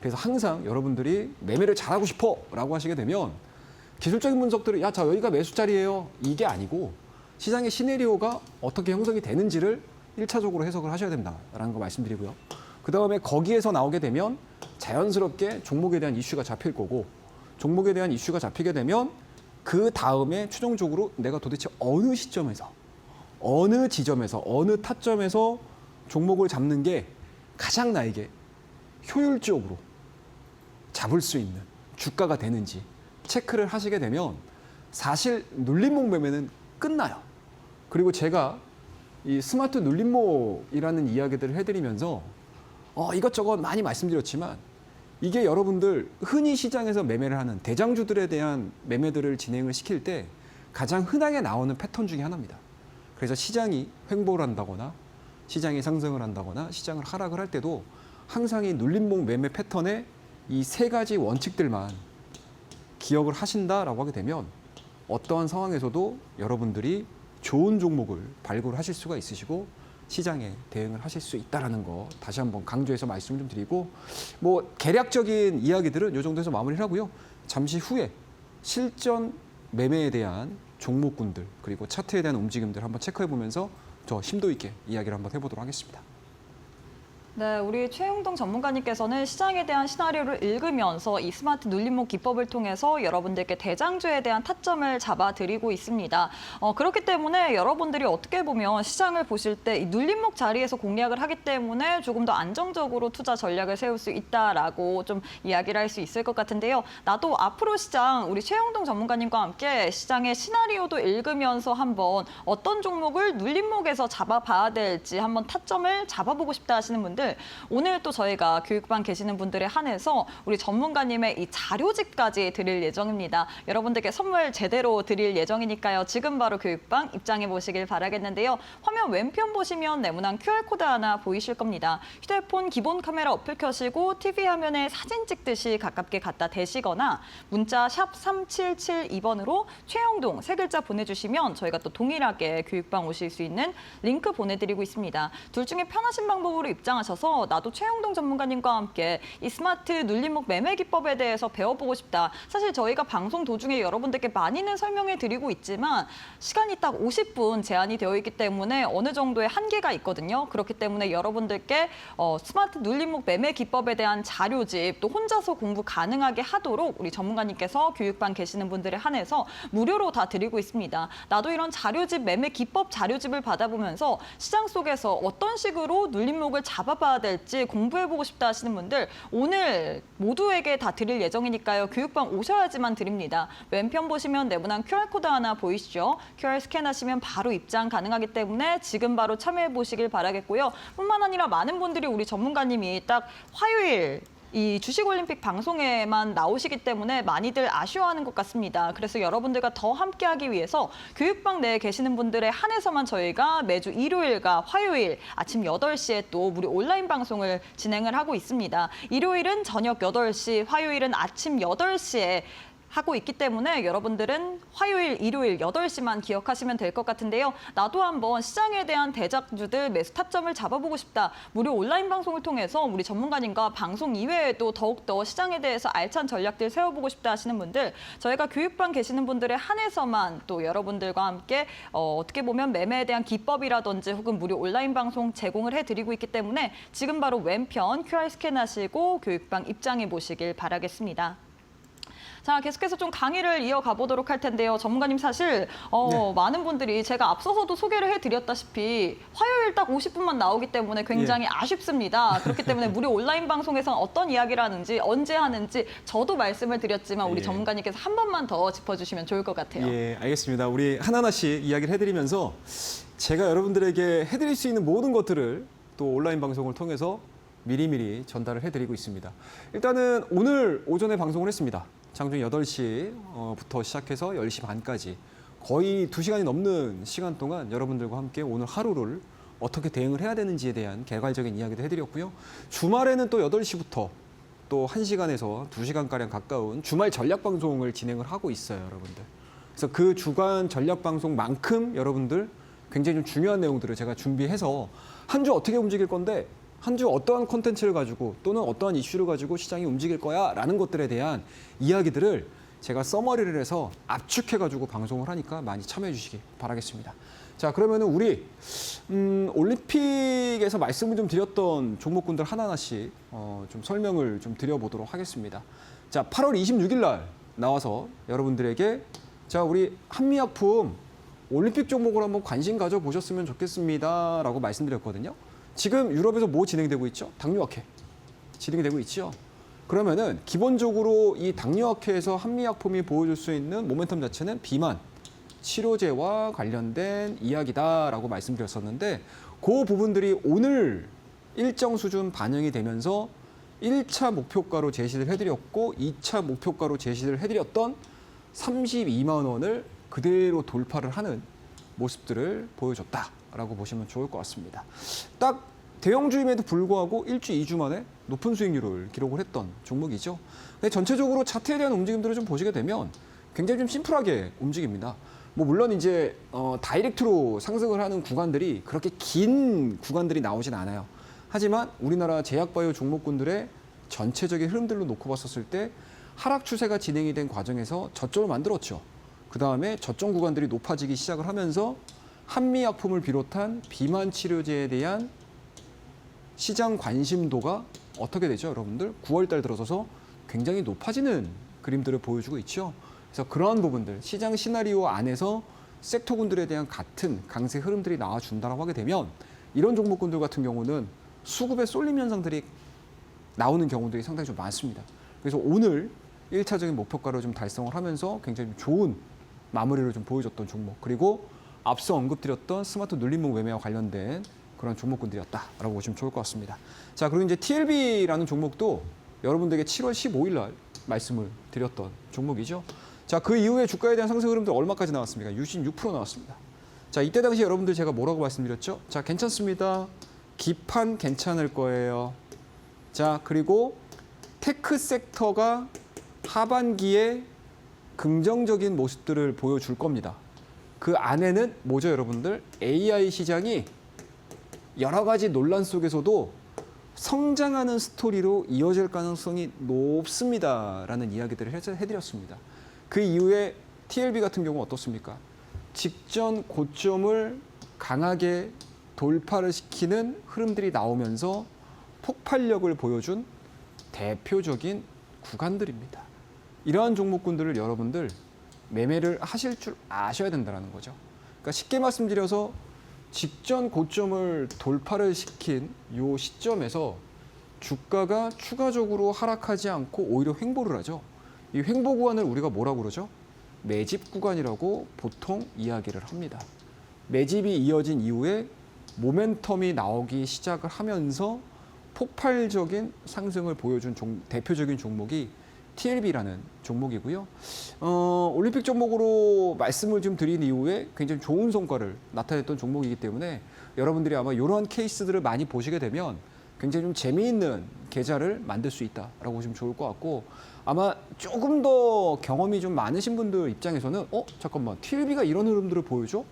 그래서 항상 여러분들이 매매를 잘하고 싶어 라고 하시게 되면 기술적인 분석들을 자 여기가 매수 자리예요 이게 아니고 시장의 시나리오가 어떻게 형성이 되는지를 1차적으로 해석을 하셔야 된다라는 거 말씀드리고요. 그다음에 거기에서 나오게 되면 자연스럽게 종목에 대한 이슈가 잡힐 거고 종목에 대한 이슈가 잡히게 되면 그 다음에 최종적으로 내가 도대체 어느 시점에서 어느 지점에서 어느 타점에서 종목을 잡는 게 가장 나에게 효율적으로 잡을 수 있는 주가가 되는지 체크를 하시게 되면 사실 눌림목 매매는 끝나요. 그리고 제가 이 스마트 눌림목이라는 이야기들을 해드리면서 이것저것 많이 말씀드렸지만 이게 여러분들 흔히 시장에서 매매를 하는 대장주들에 대한 매매들을 진행을 시킬 때 가장 흔하게 나오는 패턴 중에 하나입니다. 그래서 시장이 횡보를 한다거나 시장이 상승을 한다거나 시장을 하락을 할 때도 항상 이 눌림목 매매 패턴의 이 세 가지 원칙들만 기억을 하신다라고 하게 되면 어떠한 상황에서도 여러분들이 좋은 종목을 발굴하실 수가 있으시고 시장에 대응을 하실 수 있다는 거 다시 한번 강조해서 말씀을 좀 드리고 개략적인 이야기들은 이 정도에서 마무리를 하고요. 잠시 후에 실전 매매에 대한 종목군들 그리고 차트에 대한 움직임들 한번 체크해 보면서 더 심도 있게 이야기를 한번 해보도록 하겠습니다. 네, 우리 최영동 전문가님께서는 시장에 대한 시나리오를 읽으면서 이 스마트 눌림목 기법을 통해서 여러분들께 대장주에 대한 타점을 잡아드리고 있습니다. 그렇기 때문에 여러분들이 어떻게 보면 시장을 보실 때 이 눌림목 자리에서 공략을 하기 때문에 조금 더 안정적으로 투자 전략을 세울 수 있다라고 좀 이야기를 할 수 있을 것 같은데요. 나도 앞으로 시장 우리 최영동 전문가님과 함께 시장의 시나리오도 읽으면서 한번 어떤 종목을 눌림목에서 잡아봐야 될지 한번 타점을 잡아보고 싶다 하시는 분들 오늘 또 저희가 교육반 계시는 분들에 한해서 우리 전문가님의 이 자료집까지 드릴 예정입니다. 여러분들께 선물 제대로 드릴 예정이니까요. 지금 바로 교육방 입장해 보시길 바라겠는데요. 화면 왼편 보시면 네모난 QR코드 하나 보이실 겁니다. 휴대폰 기본 카메라 어플 켜시고 TV 화면에 사진 찍듯이 가깝게 갖다 대시거나 문자 샵 3772번으로 최영동 세 글자 보내주시면 저희가 또 동일하게 교육방 오실 수 있는 링크 보내드리고 있습니다. 둘 중에 편하신 방법으로 입장하셔서 나도 최영동 전문가님과 함께 이 스마트 눌림목 매매 기법에 대해서 배워보고 싶다. 사실 저희가 방송 도중에 여러분들께 많이는 설명해 드리고 있지만 시간이 딱 50분 제한이 되어 있기 때문에 어느 정도의 한계가 있거든요. 그렇기 때문에 여러분들께 스마트 눌림목 매매 기법에 대한 자료집 또 혼자서 공부 가능하게 하도록 우리 전문가님께서 교육반 계시는 분들에 한해서 무료로 다 드리고 있습니다. 나도 이런 자료집 매매 기법 자료집을 받아보면서 시장 속에서 어떤 식으로 눌림목을 잡아봐야 될지 공부해보고 싶다 하시는 분들 오늘 모두에게 다 드릴 예정이니까요. 교육방 오셔야지만 드립니다. 왼편 보시면 네모난 QR코드 하나 보이시죠? QR 스캔하시면 바로 입장 가능하기 때문에 지금 바로 참여해보시길 바라겠고요. 뿐만 아니라 많은 분들이 우리 전문가님이 딱 화요일 이 주식올림픽 방송에만 나오시기 때문에 많이들 아쉬워하는 것 같습니다. 그래서 여러분들과 더 함께하기 위해서 교육방 내에 계시는 분들에 한해서만 저희가 매주 일요일과 화요일 아침 8시에 또 무료 온라인 방송을 진행을 하고 있습니다. 일요일은 저녁 8시, 화요일은 아침 8시에 하고 있기 때문에 여러분들은 화요일, 일요일 8시만 기억하시면 될 것 같은데요. 나도 한번 시장에 대한 대장주들 매수 타점을 잡아보고 싶다. 무료 온라인 방송을 통해서 우리 전문가님과 방송 이외에도 더욱더 시장에 대해서 알찬 전략들 세워보고 싶다 하시는 분들, 저희가 교육반 계시는 분들에 한해서만 또 여러분들과 함께 어떻게 보면 매매에 대한 기법이라든지 혹은 무료 온라인 방송 제공을 해드리고 있기 때문에 지금 바로 왼편 QR 스캔하시고 교육방 입장해 보시길 바라겠습니다. 자, 계속해서 좀 강의를 이어가 보도록 할 텐데요. 전문가님 사실 많은 분들이 제가 앞서서도 소개를 해드렸다시피 화요일 딱 50분만 나오기 때문에 굉장히 아쉽습니다. 그렇기 때문에 무료 온라인 방송에서는 어떤 이야기를 하는지 언제 하는지 저도 말씀을 드렸지만 우리 전문가님께서 한 번만 더 짚어주시면 좋을 것 같아요. 예, 알겠습니다. 우리 하나하나씩 이야기를 해드리면서 제가 여러분들에게 해드릴 수 있는 모든 것들을 또 온라인 방송을 통해서 미리미리 전달을 해드리고 있습니다. 일단은 오늘 오전에 방송을 했습니다. 장중 8시부터 시작해서 10시 반까지 거의 2시간이 넘는 시간 동안 여러분들과 함께 오늘 하루를 어떻게 대응을 해야 되는지에 대한 개괄적인 이야기도 해드렸고요. 주말에는 또 8시부터 또 1시간에서 2시간가량 가까운 주말 전략 방송을 진행을 하고 있어요, 여러분들. 그래서 그 주간 전략 방송만큼 여러분들 굉장히 좀 중요한 내용들을 제가 준비해서 한 주 어떻게 움직일 건데 한 주 어떠한 콘텐츠를 가지고 또는 어떠한 이슈를 가지고 시장이 움직일 거야 라는 것들에 대한 이야기들을 제가 서머리를 해서 압축해가지고 방송을 하니까 많이 참여해 주시기 바라겠습니다. 자, 그러면은 우리 올림픽에서 말씀을 좀 드렸던 종목군들 하나하나씩 좀 설명을 좀 드려보도록 하겠습니다. 자, 8월 26일 날 나와서 여러분들에게 자, 우리 한미약품 올림픽 종목으로 한번 관심 가져보셨으면 좋겠습니다 라고 말씀드렸거든요. 지금 유럽에서 뭐 진행되고 있죠? 당뇨학회 진행되고 있죠. 그러면은 기본적으로 이 당뇨학회에서 한미약품이 보여줄 수 있는 모멘텀 자체는 비만 치료제와 관련된 이야기다라고 말씀드렸었는데 그 부분들이 오늘 일정 수준 반영이 되면서 1차 목표가로 제시를 해드렸고 2차 목표가로 제시를 해드렸던 32만 원을 그대로 돌파를 하는 모습들을 보여줬다라고 보시면 좋을 것 같습니다. 딱 대형주임에도 불구하고 1주, 2주 만에 높은 수익률을 기록을 했던 종목이죠. 근데 전체적으로 차트에 대한 움직임들을 좀 보시게 되면 굉장히 좀 심플하게 움직입니다. 뭐 물론 이제 다이렉트로 상승을 하는 구간들이 그렇게 긴 구간들이 나오진 않아요. 하지만 우리나라 제약바이오 종목군들의 전체적인 흐름들로 놓고 봤었을 때 하락 추세가 진행이 된 과정에서 저점을 만들었죠. 그 다음에 저점 구간들이 높아지기 시작을 하면서 한미약품을 비롯한 비만 치료제에 대한 시장 관심도가 어떻게 되죠, 여러분들? 9월 달 들어서서 굉장히 높아지는 그림들을 보여주고 있죠. 그래서 그러한 부분들, 시장 시나리오 안에서 섹터군들에 대한 같은 강세 흐름들이 나와준다고 하게 되면 이런 종목군들 같은 경우는 수급의 쏠림 현상들이 나오는 경우들이 상당히 좀 많습니다. 그래서 오늘 1차적인 목표가를 좀 달성을 하면서 굉장히 좋은 마무리를 좀 보여줬던 종목, 그리고 앞서 언급드렸던 스마트 눌림목 매매와 관련된 그런 종목군들이었다라고 보시면 좋을 것 같습니다. 자, 그리고 이제 TLB라는 종목도 여러분들에게 7월 15일 날 말씀을 드렸던 종목이죠. 자, 그 이후에 주가에 대한 상승 흐름들 얼마까지 나왔습니까? 66% 나왔습니다. 자, 이때 당시 여러분들 제가 뭐라고 말씀드렸죠? 자, 괜찮습니다. 기판 괜찮을 거예요. 자, 그리고 테크 섹터가 하반기에 긍정적인 모습들을 보여줄 겁니다. 그 안에는 뭐죠, 여러분들? AI 시장이 여러 가지 논란 속에서도 성장하는 스토리로 이어질 가능성이 높습니다라는 이야기들을 해드렸습니다. 그 이후에 TLB 같은 경우 어떻습니까? 직전 고점을 강하게 돌파를 시키는 흐름들이 나오면서 폭발력을 보여준 대표적인 구간들입니다. 이러한 종목군들을 여러분들 매매를 하실 줄 아셔야 된다는 거죠. 그러니까 쉽게 말씀드려서 직전 고점을 돌파를 시킨 이 시점에서 주가가 추가적으로 하락하지 않고 오히려 횡보를 하죠. 이 횡보 구간을 우리가 뭐라고 그러죠? 매집 구간이라고 보통 이야기를 합니다. 매집이 이어진 이후에 모멘텀이 나오기 시작을 하면서 폭발적인 상승을 보여준 대표적인 종목이 TLB라는 종목이고요. 올림픽 종목으로 말씀을 좀 드린 이후에 굉장히 좋은 성과를 나타냈던 종목이기 때문에 여러분들이 아마 이러한 케이스들을 많이 보시게 되면 굉장히 좀 재미있는 계좌를 만들 수 있다라고 보시면 좋을 것 같고, 아마 조금 더 경험이 좀 많으신 분들 입장에서는 잠깐만 TLB가 이런 흐름들을 보여줘?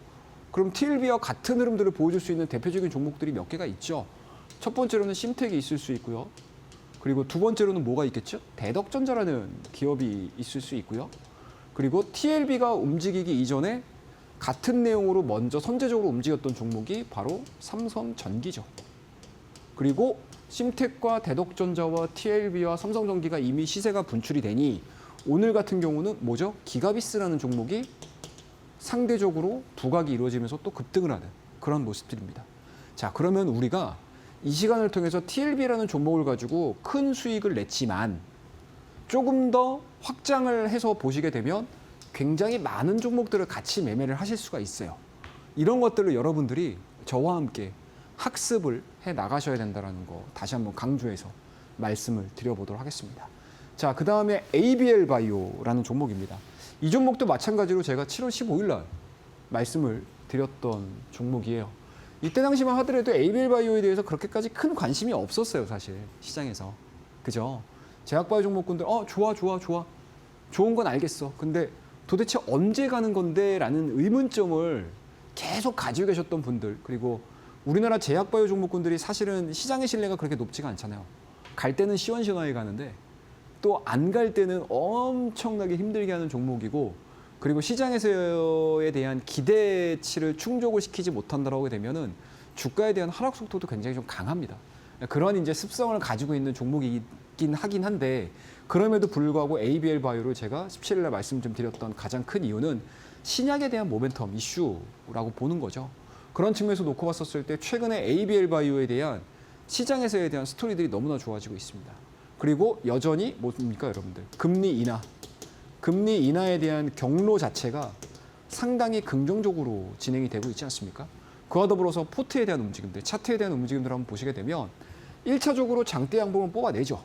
그럼 TLB와 같은 흐름들을 보여줄 수 있는 대표적인 종목들이 몇 개가 있죠. 첫 번째로는 심텍이 있을 수 있고요. 그리고 두 번째로는 뭐가 있겠죠? 대덕전자라는 기업이 있을 수 있고요. 그리고 TLB가 움직이기 이전에 같은 내용으로 먼저 선제적으로 움직였던 종목이 바로 삼성전기죠. 그리고 심텍과 대덕전자와 TLB와 삼성전기가 이미 시세가 분출이 되니 오늘 같은 경우는 뭐죠? 기가비스라는 종목이 상대적으로 부각이 이루어지면서 또 급등을 하는 그런 모습들입니다. 자, 그러면 우리가 이 시간을 통해서 TLB라는 종목을 가지고 큰 수익을 냈지만 조금 더 확장을 해서 보시게 되면 굉장히 많은 종목들을 같이 매매를 하실 수가 있어요. 이런 것들을 여러분들이 저와 함께 학습을 해 나가셔야 된다는 거 다시 한번 강조해서 말씀을 드려보도록 하겠습니다. 자, 그 다음에 ABL 바이오라는 종목입니다. 이 종목도 마찬가지로 제가 7월 15일 날 말씀을 드렸던 종목이에요. 이때 당시만 하더라도 ABL 바이오에 대해서 그렇게까지 큰 관심이 없었어요, 사실 시장에서. 그죠? 제약바이오 종목군들 좋아. 좋은 건 알겠어. 근데 도대체 언제 가는 건데? 라는 의문점을 계속 가지고 계셨던 분들, 그리고 우리나라 제약바이오 종목군들이 사실은 시장의 신뢰가 그렇게 높지가 않잖아요. 갈 때는 시원시원하게 가는데 또 안 갈 때는 엄청나게 힘들게 하는 종목이고, 그리고 시장에서에 대한 기대치를 충족을 시키지 못한다고 되면은 주가에 대한 하락 속도도 굉장히 좀 강합니다. 그런 이제 습성을 가지고 있는 종목이긴 하긴 한데, 그럼에도 불구하고 ABL 바이오를 제가 17일 날 말씀 좀 드렸던 가장 큰 이유는 신약에 대한 모멘텀 이슈라고 보는 거죠. 그런 측면에서 놓고 봤었을 때 최근에 ABL 바이오에 대한 시장에서에 대한 스토리들이 너무나 좋아지고 있습니다. 그리고 여전히 뭡니까 여러분들? 금리 인하에 대한 경로 자체가 상당히 긍정적으로 진행이 되고 있지 않습니까? 그와 더불어서 포트에 대한 움직임들, 차트에 대한 움직임들을 한번 보시게 되면 1차적으로 장대 양봉을 뽑아내죠.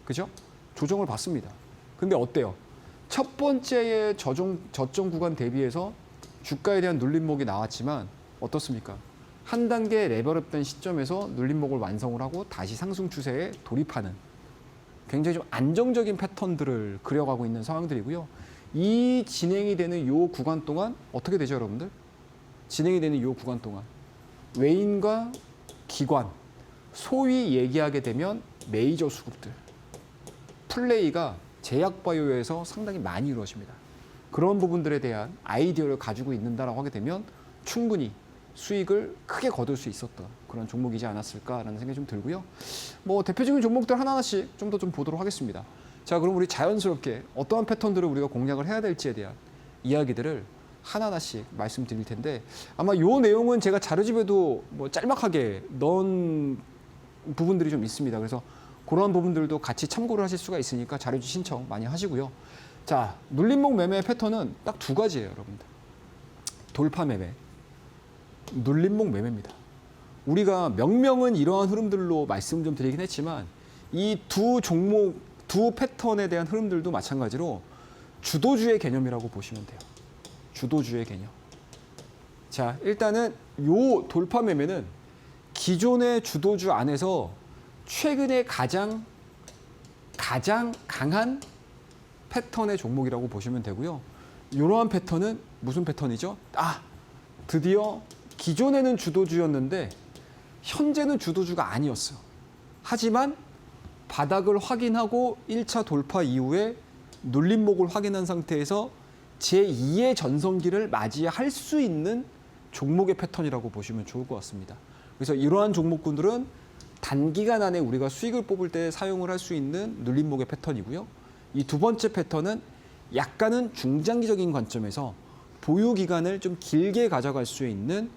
그죠? 조정을 받습니다. 근데 어때요? 첫 번째의 저점 구간 대비해서 주가에 대한 눌림목이 나왔지만 어떻습니까? 한 단계 레벨업된 시점에서 눌림목을 완성을 하고 다시 상승 추세에 돌입하는 굉장히 좀 안정적인 패턴들을 그려가고 있는 상황들이고요. 이 진행이 되는 요 구간 동안 어떻게 되죠, 여러분들? 진행이 되는 요 구간 동안 외인과 기관, 소위 얘기하게 되면 메이저 수급들 플레이가 제약바이오에서 상당히 많이 이루어집니다. 그런 부분들에 대한 아이디어를 가지고 있는다라고 하게 되면 충분히 수익을 크게 거둘 수 있었던 그런 종목이지 않았을까라는 생각이 좀 들고요. 뭐 대표적인 종목들 하나하나씩 좀 더 좀 보도록 하겠습니다. 자, 그럼 우리 자연스럽게 어떠한 패턴들을 우리가 공략을 해야 될지에 대한 이야기들을 하나하나씩 말씀드릴 텐데, 아마 요 내용은 제가 자료집에도 뭐 짤막하게 넣은 부분들이 좀 있습니다. 그래서 그런 부분들도 같이 참고를 하실 수가 있으니까 자료집 신청 많이 하시고요. 자, 눌림목 매매 패턴은 딱 두 가지예요, 여러분들. 돌파 매매, 눌림목 매매입니다. 우리가 명명은 이러한 흐름들로 말씀 좀 드리긴 했지만 이 두 종목, 두 패턴에 대한 흐름들도 마찬가지로 주도주의 개념이라고 보시면 돼요. 주도주의 개념. 자, 일단은 요 돌파 매매는 기존의 주도주 안에서 최근에 가장 강한 패턴의 종목이라고 보시면 되고요. 이러한 패턴은 무슨 패턴이죠? 드디어 기존에는 주도주였는데 현재는 주도주가 아니었어요. 하지만 바닥을 확인하고 1차 돌파 이후에 눌림목을 확인한 상태에서 제2의 전성기를 맞이할 수 있는 종목의 패턴이라고 보시면 좋을 것 같습니다. 그래서 이러한 종목군들은 단기간 안에 우리가 수익을 뽑을 때 사용을 할 수 있는 눌림목의 패턴이고요. 이 두 번째 패턴은 약간은 중장기적인 관점에서 보유 기간을 좀 길게 가져갈 수 있는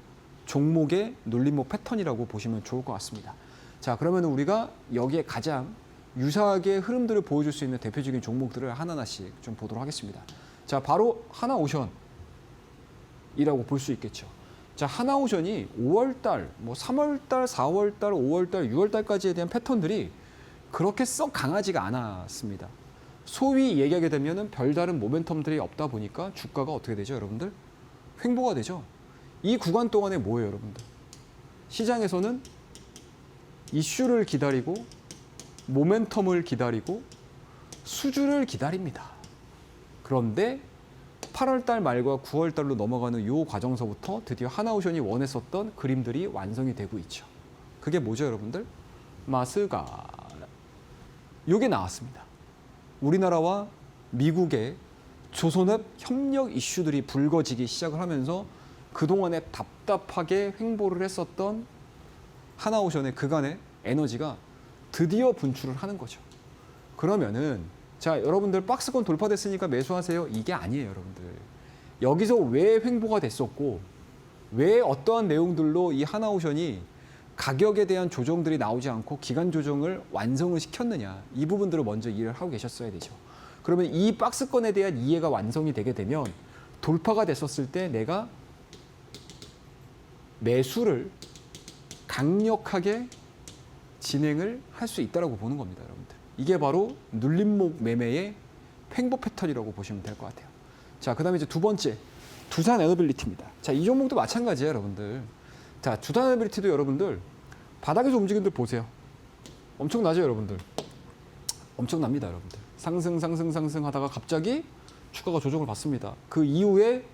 종목의 눌림목 패턴이라고 보시면 좋을 것 같습니다. 자, 그러면 우리가 여기에 가장 유사하게 흐름들을 보여줄 수 있는 대표적인 종목들을 하나하나씩 좀 보도록 하겠습니다. 자, 바로 하나오션이라고 볼 수 있겠죠. 자, 하나오션이 5월달, 뭐 3월달, 4월달, 5월달, 6월달까지에 대한 패턴들이 그렇게 썩 강하지가 않았습니다. 소위 얘기하게 되면은 별다른 모멘텀들이 없다 보니까 주가가 어떻게 되죠, 여러분들? 횡보가 되죠. 이 구간 동안에 뭐예요, 여러분들? 시장에서는 이슈를 기다리고 모멘텀을 기다리고 수주를 기다립니다. 그런데 8월 달 말과 9월 달로 넘어가는 이 과정서부터 드디어 하나오션이 원했었던 그림들이 완성이 되고 있죠. 그게 뭐죠, 여러분들? 마스가 요게 나왔습니다. 우리나라와 미국의 조선업 협력 이슈들이 불거지기 시작을 하면서 그동안에 답답하게 횡보를 했었던 하나오션의 그간의 에너지가 드디어 분출을 하는 거죠. 그러면은 자, 여러분들 박스권 돌파됐으니까 매수하세요. 이게 아니에요, 여러분들. 여기서 왜 횡보가 됐었고 왜 어떠한 내용들로 이 하나오션이 가격에 대한 조정들이 나오지 않고 기간 조정을 완성을 시켰느냐, 이 부분들을 먼저 이해를 하고 계셨어야 되죠. 그러면 이 박스권에 대한 이해가 완성이 되게 되면 돌파가 됐었을 때 내가 매수를 강력하게 진행을 할 수 있다고 보는 겁니다, 여러분들. 이게 바로 눌림목 매매의 횡보 패턴이라고 보시면 될 것 같아요. 자, 그다음에 이제 두 번째, 두산 에너빌리티입니다. 자, 이 종목도 마찬가지예요, 여러분들. 자, 두산 에너빌리티도 여러분들 바닥에서 움직이는 들 보세요. 엄청나죠, 여러분들? 엄청납니다, 여러분들. 상승 하다가 갑자기 주가가 조정을 받습니다. 그 이후에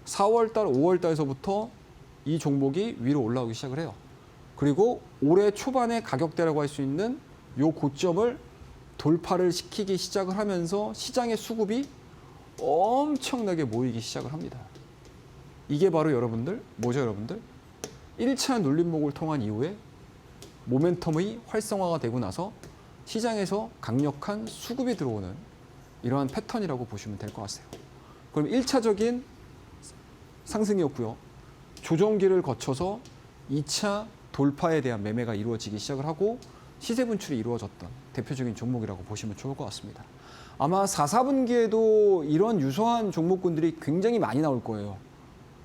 4월 달, 5월 달에서부터 이 종목이 위로 올라오기 시작을 해요. 그리고 올해 초반에 가격대라고 할 수 있는 요 고점을 돌파를 시키기 시작을 하면서 시장의 수급이 엄청나게 모이기 시작을 합니다. 이게 바로 여러분들 뭐죠, 여러분들? 1차 눌림목을 통한 이후에 모멘텀의 활성화가 되고 나서 시장에서 강력한 수급이 들어오는 이러한 패턴이라고 보시면 될 것 같아요. 그럼 1차적인 상승이었고요. 조정기를 거쳐서 2차 돌파에 대한 매매가 이루어지기 시작을 하고 시세 분출이 이루어졌던 대표적인 종목이라고 보시면 좋을 것 같습니다. 아마 4, 4분기에도 이런 유사한 종목군들이 굉장히 많이 나올 거예요.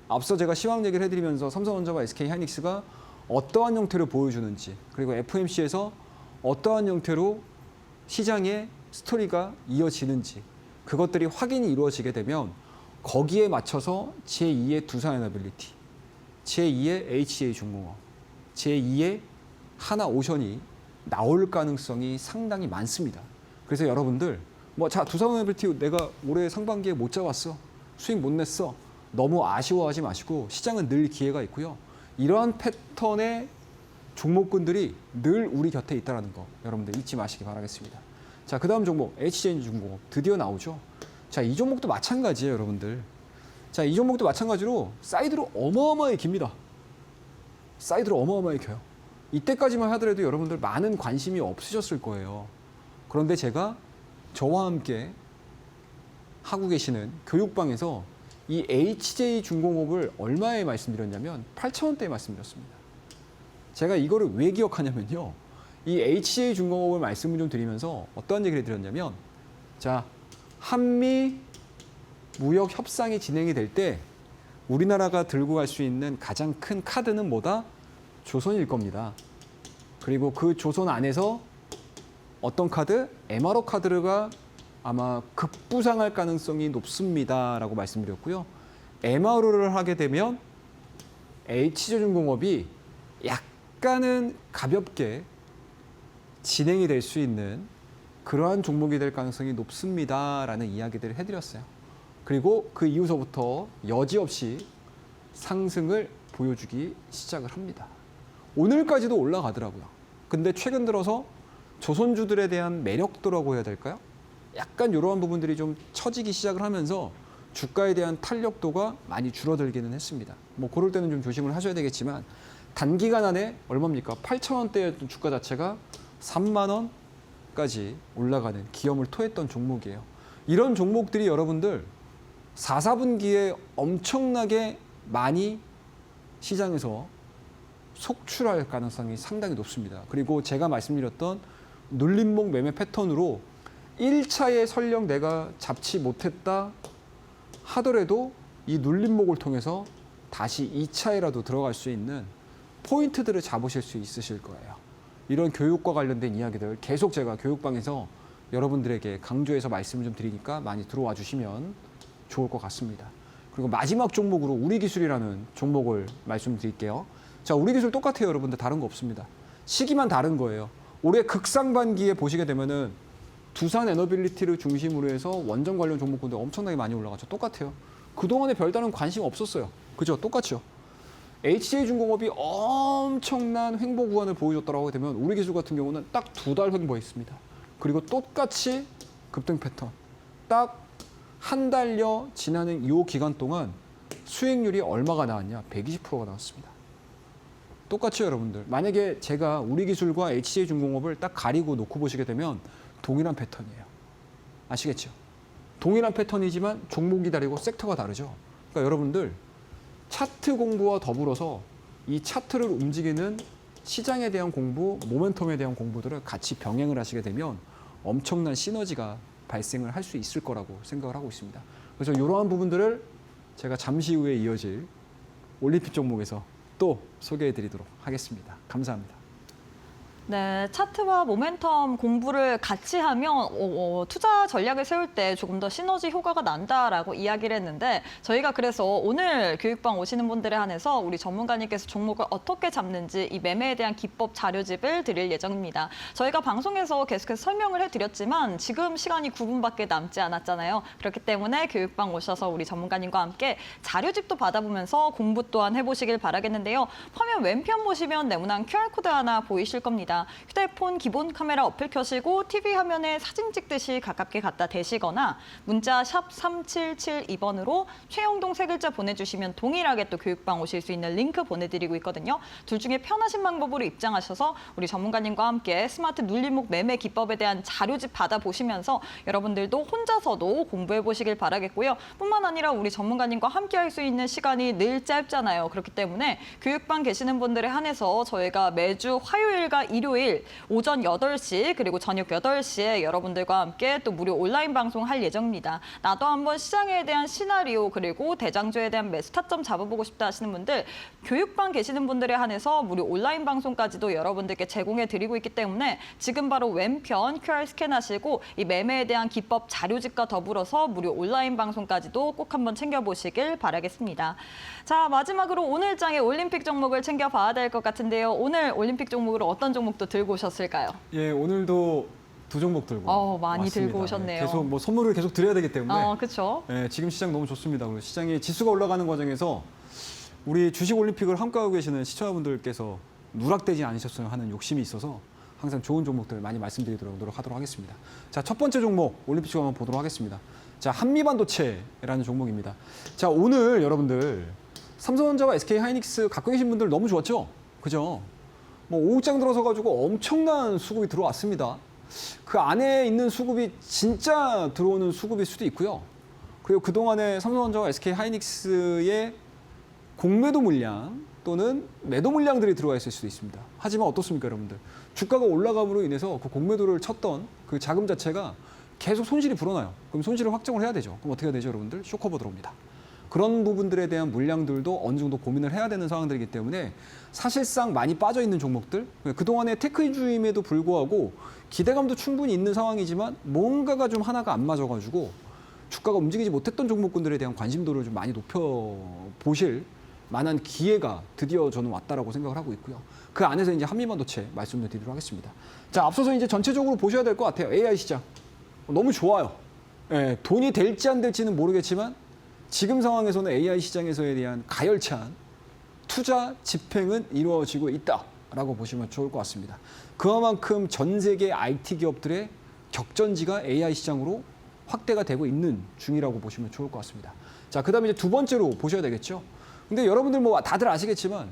앞서 제가 시황 얘기를 해드리면서 삼성전자와 SK하이닉스가 어떠한 형태로 보여주는지, 그리고 FMC에서 어떠한 형태로 시장의 스토리가 이어지는지, 그것들이 확인이 이루어지게 되면 거기에 맞춰서 제2의 두산에너빌리티, 제2의 HJ중공업, 제2의 하나오션이 나올 가능성이 상당히 많습니다. 그래서 여러분들 자, 두산에너빌리티 내가 올해 상반기에 못 잡았어, 수익 못 냈어, 너무 아쉬워하지 마시고 시장은 늘 기회가 있고요. 이러한 패턴의 종목군들이 늘 우리 곁에 있다는 거 여러분들 잊지 마시기 바라겠습니다. 자, 그 다음 종목 HJ중공업 드디어 나오죠. 자, 이 종목도 마찬가지예요, 여러분들. 자, 이 종목도 마찬가지로 사이드로 어마어마하게 깁니다. 사이드로 어마어마하게 겨요. 이때까지만 하더라도 여러분들 많은 관심이 없으셨을 거예요. 그런데 제가 저와 함께 하고 계시는 교육방에서 이 HJ중공업을 얼마에 말씀드렸냐면 8,000원대에 말씀드렸습니다. 제가 이거를 왜 기억하냐면요. 이 HJ중공업을 말씀을 좀 드리면서 어떠한 얘기를 드렸냐면, 자, 한미 무역 협상이 진행이 될 때 우리나라가 들고 갈 수 있는 가장 큰 카드는 뭐다? 조선일 겁니다. 그리고 그 조선 안에서 어떤 카드? MRO 카드가 아마 급부상할 가능성이 높습니다라고 말씀드렸고요. MRO를 하게 되면 HJ중공업이 약간은 가볍게 진행이 될 수 있는 그러한 종목이 될 가능성이 높습니다라는 이야기들을 해드렸어요. 그리고 그 이후서부터 여지없이 상승을 보여주기 시작을 합니다. 오늘까지도 올라가더라고요. 근데 최근 들어서 조선주들에 대한 매력도라고 해야 될까요? 약간 이러한 부분들이 좀 처지기 시작을 하면서 주가에 대한 탄력도가 많이 줄어들기는 했습니다. 그럴 때는 좀 조심을 하셔야 되겠지만 단기간 안에 얼마입니까? 8,000원대였던 주가 자체가 3만 원까지 올라가는 기염을 토했던 종목이에요. 이런 종목들이 여러분들 4, 4분기에 엄청나게 많이 시장에서 속출할 가능성이 상당히 높습니다. 그리고 제가 말씀드렸던 눌림목 매매 패턴으로 1차에 설령 내가 잡지 못했다 하더라도 이 눌림목을 통해서 다시 2차에라도 들어갈 수 있는 포인트들을 잡으실 수 있으실 거예요. 이런 교육과 관련된 이야기들 계속 제가 교육방에서 여러분들에게 강조해서 말씀을 좀 드리니까 많이 들어와 주시면 좋을 것 같습니다. 그리고 마지막 종목으로 우리기술이라는 종목을 말씀드릴게요. 자, 우리기술 똑같아요, 여러분들. 다른 거 없습니다. 시기만 다른 거예요. 올해 극상반기에 보시게 되면은 두산 에너빌리티를 중심으로 해서 원전 관련 종목군들 엄청나게 많이 올라갔죠. 똑같아요. 그동안에 별다른 관심 없었어요. 그죠? 똑같죠. HJ중공업이 엄청난 횡보 구간을 보여줬다고 하게 되면 우리기술 같은 경우는 딱 2달 횡보했습니다. 그리고 똑같이 급등 패턴. 딱 한 달여 지나는 이 기간 동안 수익률이 얼마가 나왔냐? 120%가 나왔습니다. 똑같죠, 여러분들. 만약에 제가 우리기술과 HJ중공업을 딱 가리고 놓고 보시게 되면 동일한 패턴이에요. 아시겠죠? 동일한 패턴이지만 종목이 다르고 섹터가 다르죠. 그러니까 여러분들 차트 공부와 더불어서 이 차트를 움직이는 시장에 대한 공부, 모멘텀에 대한 공부들을 같이 병행을 하시게 되면 엄청난 시너지가 발생을 할 수 있을 거라고 생각을 하고 있습니다. 그래서 이러한 부분들을 제가 잠시 후에 이어질 올림픽 종목에서 또 소개해 드리도록 하겠습니다. 감사합니다. 네, 차트와 모멘텀 공부를 같이 하면 투자 전략을 세울 때 조금 더 시너지 효과가 난다라고 이야기를 했는데 저희가 그래서 오늘 교육방 오시는 분들에 한해서 우리 전문가님께서 종목을 어떻게 잡는지 이 매매에 대한 기법 자료집을 드릴 예정입니다. 저희가 방송에서 계속해서 설명을 해드렸지만 지금 시간이 9분밖에 남지 않았잖아요. 그렇기 때문에 교육방 오셔서 우리 전문가님과 함께 자료집도 받아보면서 공부 또한 해보시길 바라겠는데요. 화면 왼편 보시면 네모난 QR코드 하나 보이실 겁니다. 휴대폰 기본 카메라 어플 켜시고 TV 화면에 사진 찍듯이 가깝게 갖다 대시거나 문자 샵 3772번으로 최영동 세 글자 보내주시면 동일하게 또 교육방 오실 수 있는 링크 보내드리고 있거든요. 둘 중에 편하신 방법으로 입장하셔서 우리 전문가님과 함께 스마트 눌림목 매매 기법에 대한 자료집 받아보시면서 여러분들도 혼자서도 공부해보시길 바라겠고요. 뿐만 아니라 우리 전문가님과 함께 할 수 있는 시간이 늘 짧잖아요. 그렇기 때문에 교육방 계시는 분들에 한해서 저희가 매주 화요일과 일요일 오전 8시 그리고 저녁 8시에 여러분들과 함께 또 무료 온라인 방송할 예정입니다. 나도 한번 시장에 대한 시나리오 그리고 대장주에 대한 매수 타점 잡아보고 싶다 하시는 분들 교육방 계시는 분들에 한해서 무료 온라인 방송까지도 여러분들께 제공해 드리고 있기 때문에 지금 바로 왼편 QR 스캔하시고 이 매매에 대한 기법 자료집과 더불어서 무료 온라인 방송까지도 꼭 한번 챙겨보시길 바라겠습니다. 자, 마지막으로 오늘 장의 올림픽 종목을 챙겨봐야 될 것 같은데요. 오늘 올림픽 종목으로 어떤 종목도 들고 오셨을까요? 예, 오늘도 두 종목 들고 많이 왔습니다. 들고 오셨네요. 계속 뭐 선물을 계속 드려야 되기 때문에 그렇죠. 예, 지금 시장 너무 좋습니다. 그리고 시장의 지수가 올라가는 과정에서 우리 주식 올림픽을 함께하고 계시는 시청자분들께서 누락되지 않으셨으면 하는 욕심이 있어서 항상 좋은 종목들 많이 말씀드리도록 노력하도록 하겠습니다. 자, 첫 번째 종목 올림픽 주간 한번 보도록 하겠습니다. 자, 한미반도체라는 종목입니다. 자, 오늘 여러분들 삼성전자와 SK하이닉스 갖고 계신 분들 너무 좋았죠? 그죠? 뭐 오후장 들어서 가지고 엄청난 수급이 들어왔습니다. 그 안에 있는 수급이 진짜 들어오는 수급일 수도 있고요. 그리고 그동안에 삼성전자와 SK하이닉스의 공매도 물량 또는 매도 물량들이 들어와 있을 수도 있습니다. 하지만 어떻습니까, 여러분들? 주가가 올라감으로 인해서 그 공매도를 쳤던 그 자금 자체가 계속 손실이 불어나요. 그럼 손실을 확정을 해야 되죠. 그럼 어떻게 해야 되죠, 여러분들? 쇼커버 들어옵니다. 그런 부분들에 대한 물량들도 어느 정도 고민을 해야 되는 상황들이기 때문에 사실상 많이 빠져 있는 종목들, 그동안의 테크주임에도 불구하고 기대감도 충분히 있는 상황이지만 뭔가가 좀 하나가 안 맞아가지고 주가가 움직이지 못했던 종목군들에 대한 관심도를 좀 많이 높여보실 만한 기회가 드디어 저는 왔다라고 생각을 하고 있고요. 그 안에서 이제 한미반도체 말씀을 드리도록 하겠습니다. 자, 앞서서 이제 전체적으로 보셔야 될 것 같아요. AI 시장. 너무 좋아요. 예, 돈이 될지 안 될지는 모르겠지만 지금 상황에서는 AI 시장에서에 대한 가열찬 투자 집행은 이루어지고 있다라고 보시면 좋을 것 같습니다. 그만큼 전 세계 IT 기업들의 격전지가 AI 시장으로 확대가 되고 있는 중이라고 보시면 좋을 것 같습니다. 자, 그다음에 이제 두 번째로 보셔야 되겠죠. 근데 여러분들 뭐 다들 아시겠지만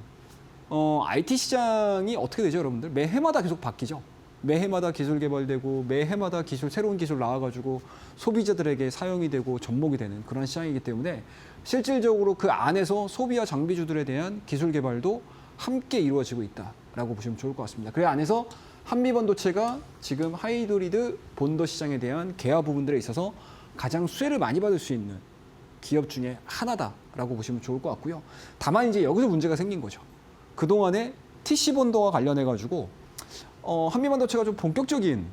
IT 시장이 어떻게 되죠, 여러분들? 매해마다 계속 바뀌죠. 매해마다 기술 개발되고 매해마다 새로운 기술 나와가지고 소비자들에게 사용이 되고 접목이 되는 그런 시장이기 때문에 실질적으로 그 안에서 소비와 장비주들에 대한 기술 개발도 함께 이루어지고 있다라고 보시면 좋을 것 같습니다. 그 안에서 한미반도체가 지금 하이브리드 본더 시장에 대한 개화 부분들에 있어서 가장 수혜를 많이 받을 수 있는 기업 중에 하나다라고 보시면 좋을 것 같고요. 다만 이제 여기서 문제가 생긴 거죠. 그동안에 TC 본더와 관련해가지고 한미반도체가 좀 본격적인,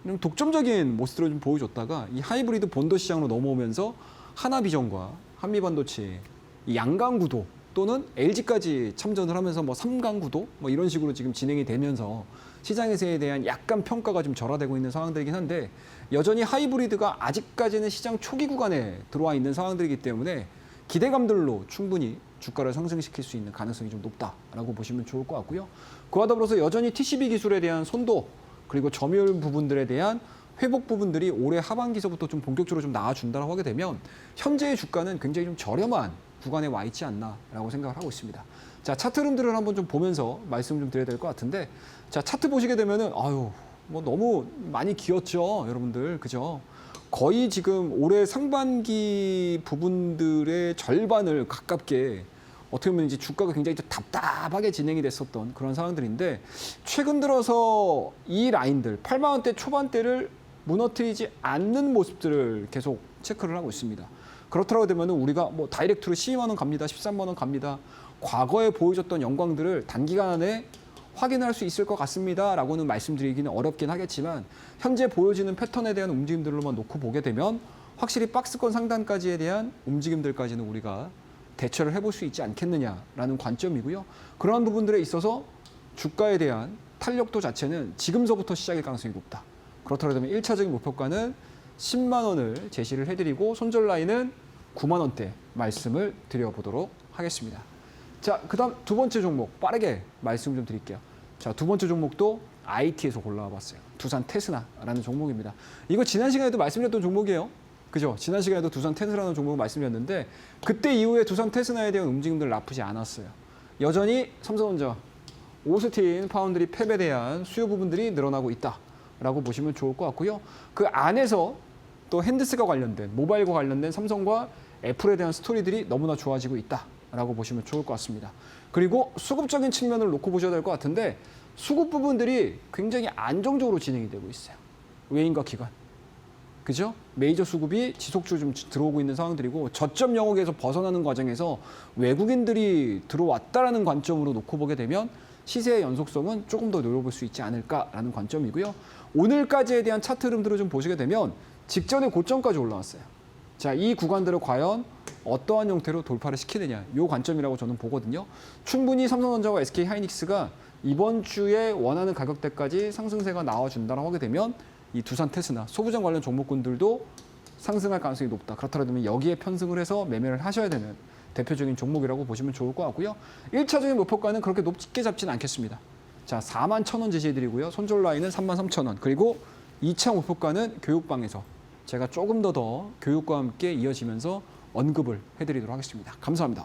좀 독점적인 모습들을 좀 보여줬다가 이 하이브리드 본더 시장으로 넘어오면서 하나비전과 한미반도체 이 양강 구도 또는 LG까지 참전을 하면서 뭐 3강 구도 뭐 이런 식으로 지금 진행이 되면서 시장에서에 대한 약간 평가가 좀 절하되고 있는 상황들이긴 한데 여전히 하이브리드가 아직까지는 시장 초기 구간에 들어와 있는 상황들이기 때문에 기대감들로 충분히 주가를 상승시킬 수 있는 가능성이 좀 높다라고 보시면 좋을 것 같고요. 그와 더불어서 여전히 TCB 기술에 대한 손도 그리고 점유율 부분들에 대한 회복 부분들이 올해 하반기서부터 좀 본격적으로 좀 나와준다고 하게 되면 현재의 주가는 굉장히 좀 저렴한 구간에 와 있지 않나라고 생각을 하고 있습니다. 자, 차트 흐름들을 한번 좀 보면서 말씀 좀 드려야 될 것 같은데 자, 차트 보시게 되면은 아유, 뭐 너무 많이 기었죠, 여러분들. 그죠? 거의 지금 올해 상반기 부분들의 절반을 가깝게 어떻게 보면 이제 주가가 굉장히 좀 답답하게 진행이 됐었던 그런 상황들인데 최근 들어서 이 라인들 8만 원대 초반대를 무너뜨리지 않는 모습들을 계속 체크를 하고 있습니다. 그렇더라고 되면 우리가 뭐 다이렉트로 12만 원 갑니다, 13만 원 갑니다. 과거에 보여줬던 영광들을 단기간 안에 확인할 수 있을 것 같습니다라고는 말씀드리기는 어렵긴 하겠지만 현재 보여지는 패턴에 대한 움직임들로만 놓고 보게 되면 확실히 박스권 상단까지에 대한 움직임들까지는 우리가 대처를 해볼 수 있지 않겠느냐라는 관점이고요. 그러한 부분들에 있어서 주가에 대한 탄력도 자체는 지금서부터 시작일 가능성이 높다. 그렇다면 1차적인 목표가는 10만 원을 제시를 해드리고 손절 라인은 9만 원대 말씀을 드려보도록 하겠습니다. 자, 그다음 두 번째 종목 빠르게 말씀 좀 드릴게요. 자, 두 번째 종목도 IT에서 골라와 봤어요. 두산 테스나라는 종목입니다. 이거 지난 시간에도 말씀드렸던 종목이에요. 그죠? 지난 시간에도 두산 테스라는 종목을 말씀드렸는데 그때 이후에 두산 테스나에 대한 움직임들 나쁘지 않았어요. 여전히 삼성전자, 오스틴 파운드리 팹에 대한 수요 부분들이 늘어나고 있다라고 보시면 좋을 것 같고요. 그 안에서 또 핸드스가 관련된 모바일과 관련된 삼성과 애플에 대한 스토리들이 너무나 좋아지고 있다라고 보시면 좋을 것 같습니다. 그리고 수급적인 측면을 놓고 보셔야 될 것 같은데 수급 부분들이 굉장히 안정적으로 진행이 되고 있어요. 외인과 기관. 그죠? 메이저 수급이 지속적으로 좀 들어오고 있는 상황들이고 저점 영역에서 벗어나는 과정에서 외국인들이 들어왔다라는 관점으로 놓고 보게 되면 시세의 연속성은 조금 더 노려볼 수 있지 않을까라는 관점이고요. 오늘까지에 대한 차트 흐름들을 좀 보시게 되면 직전에 고점까지 올라왔어요. 자, 이 구간들을 과연 어떠한 형태로 돌파를 시키느냐 이 관점이라고 저는 보거든요. 충분히 삼성전자와 SK하이닉스가 이번 주에 원하는 가격대까지 상승세가 나와준다고 하게 되면 이 두산 테스나 소부장 관련 종목군들도 상승할 가능성이 높다. 그렇다면 여기에 편승을 해서 매매를 하셔야 되는 대표적인 종목이라고 보시면 좋을 것 같고요. 1차적인 목표가는 그렇게 높게 잡지는 않겠습니다. 자, 4만 1,000원 제시해드리고요. 손절 라인은 3만 3,000원. 그리고 2차 목표가는 교육방에서 제가 조금 더 교육과 함께 이어지면서 언급을 해드리도록 하겠습니다. 감사합니다.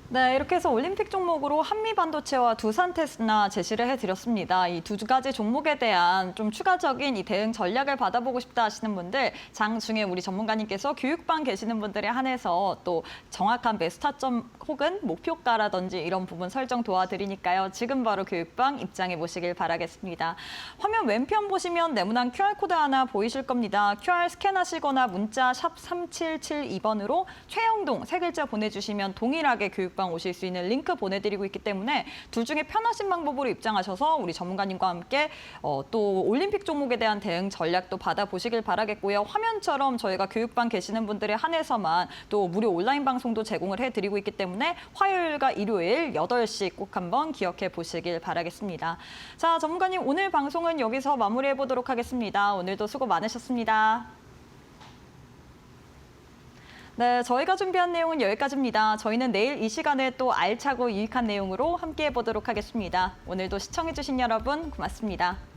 네, 이렇게 해서 올림픽 종목으로 한미반도체와 두산 테스나 제시를 해드렸습니다. 이 두 가지 종목에 대한 좀 추가적인 이 대응 전략을 받아보고 싶다 하시는 분들, 장중에 우리 전문가님께서 교육방 계시는 분들에 한해서 또 정확한 매수 타점 혹은 목표가라든지 이런 부분 설정 도와드리니까요. 지금 바로 교육방 입장해 보시길 바라겠습니다. 화면 왼편 보시면 네모난 QR코드 하나 보이실 겁니다. QR 스캔하시거나 문자 샵 3772번으로 최영동 세 글자 보내주시면 동일하게 교육방 오실 수 있는 링크 보내드리고 있기 때문에 둘 중에 편하신 방법으로 입장하셔서 우리 전문가님과 함께 또 올림픽 종목에 대한 대응 전략도 받아보시길 바라겠고요. 화면처럼 저희가 교육방 계시는 분들에 한해서만 또 무료 온라인 방송도 제공을 해드리고 있기 때문에 화요일과 일요일 8시 꼭 한번 기억해 보시길 바라겠습니다. 자, 전문가님 오늘 방송은 여기서 마무리해 보도록 하겠습니다. 오늘도 수고 많으셨습니다. 네, 저희가 준비한 내용은 여기까지입니다. 저희는 내일 이 시간에 또 알차고 유익한 내용으로 함께해 보도록 하겠습니다. 오늘도 시청해주신 여러분 고맙습니다.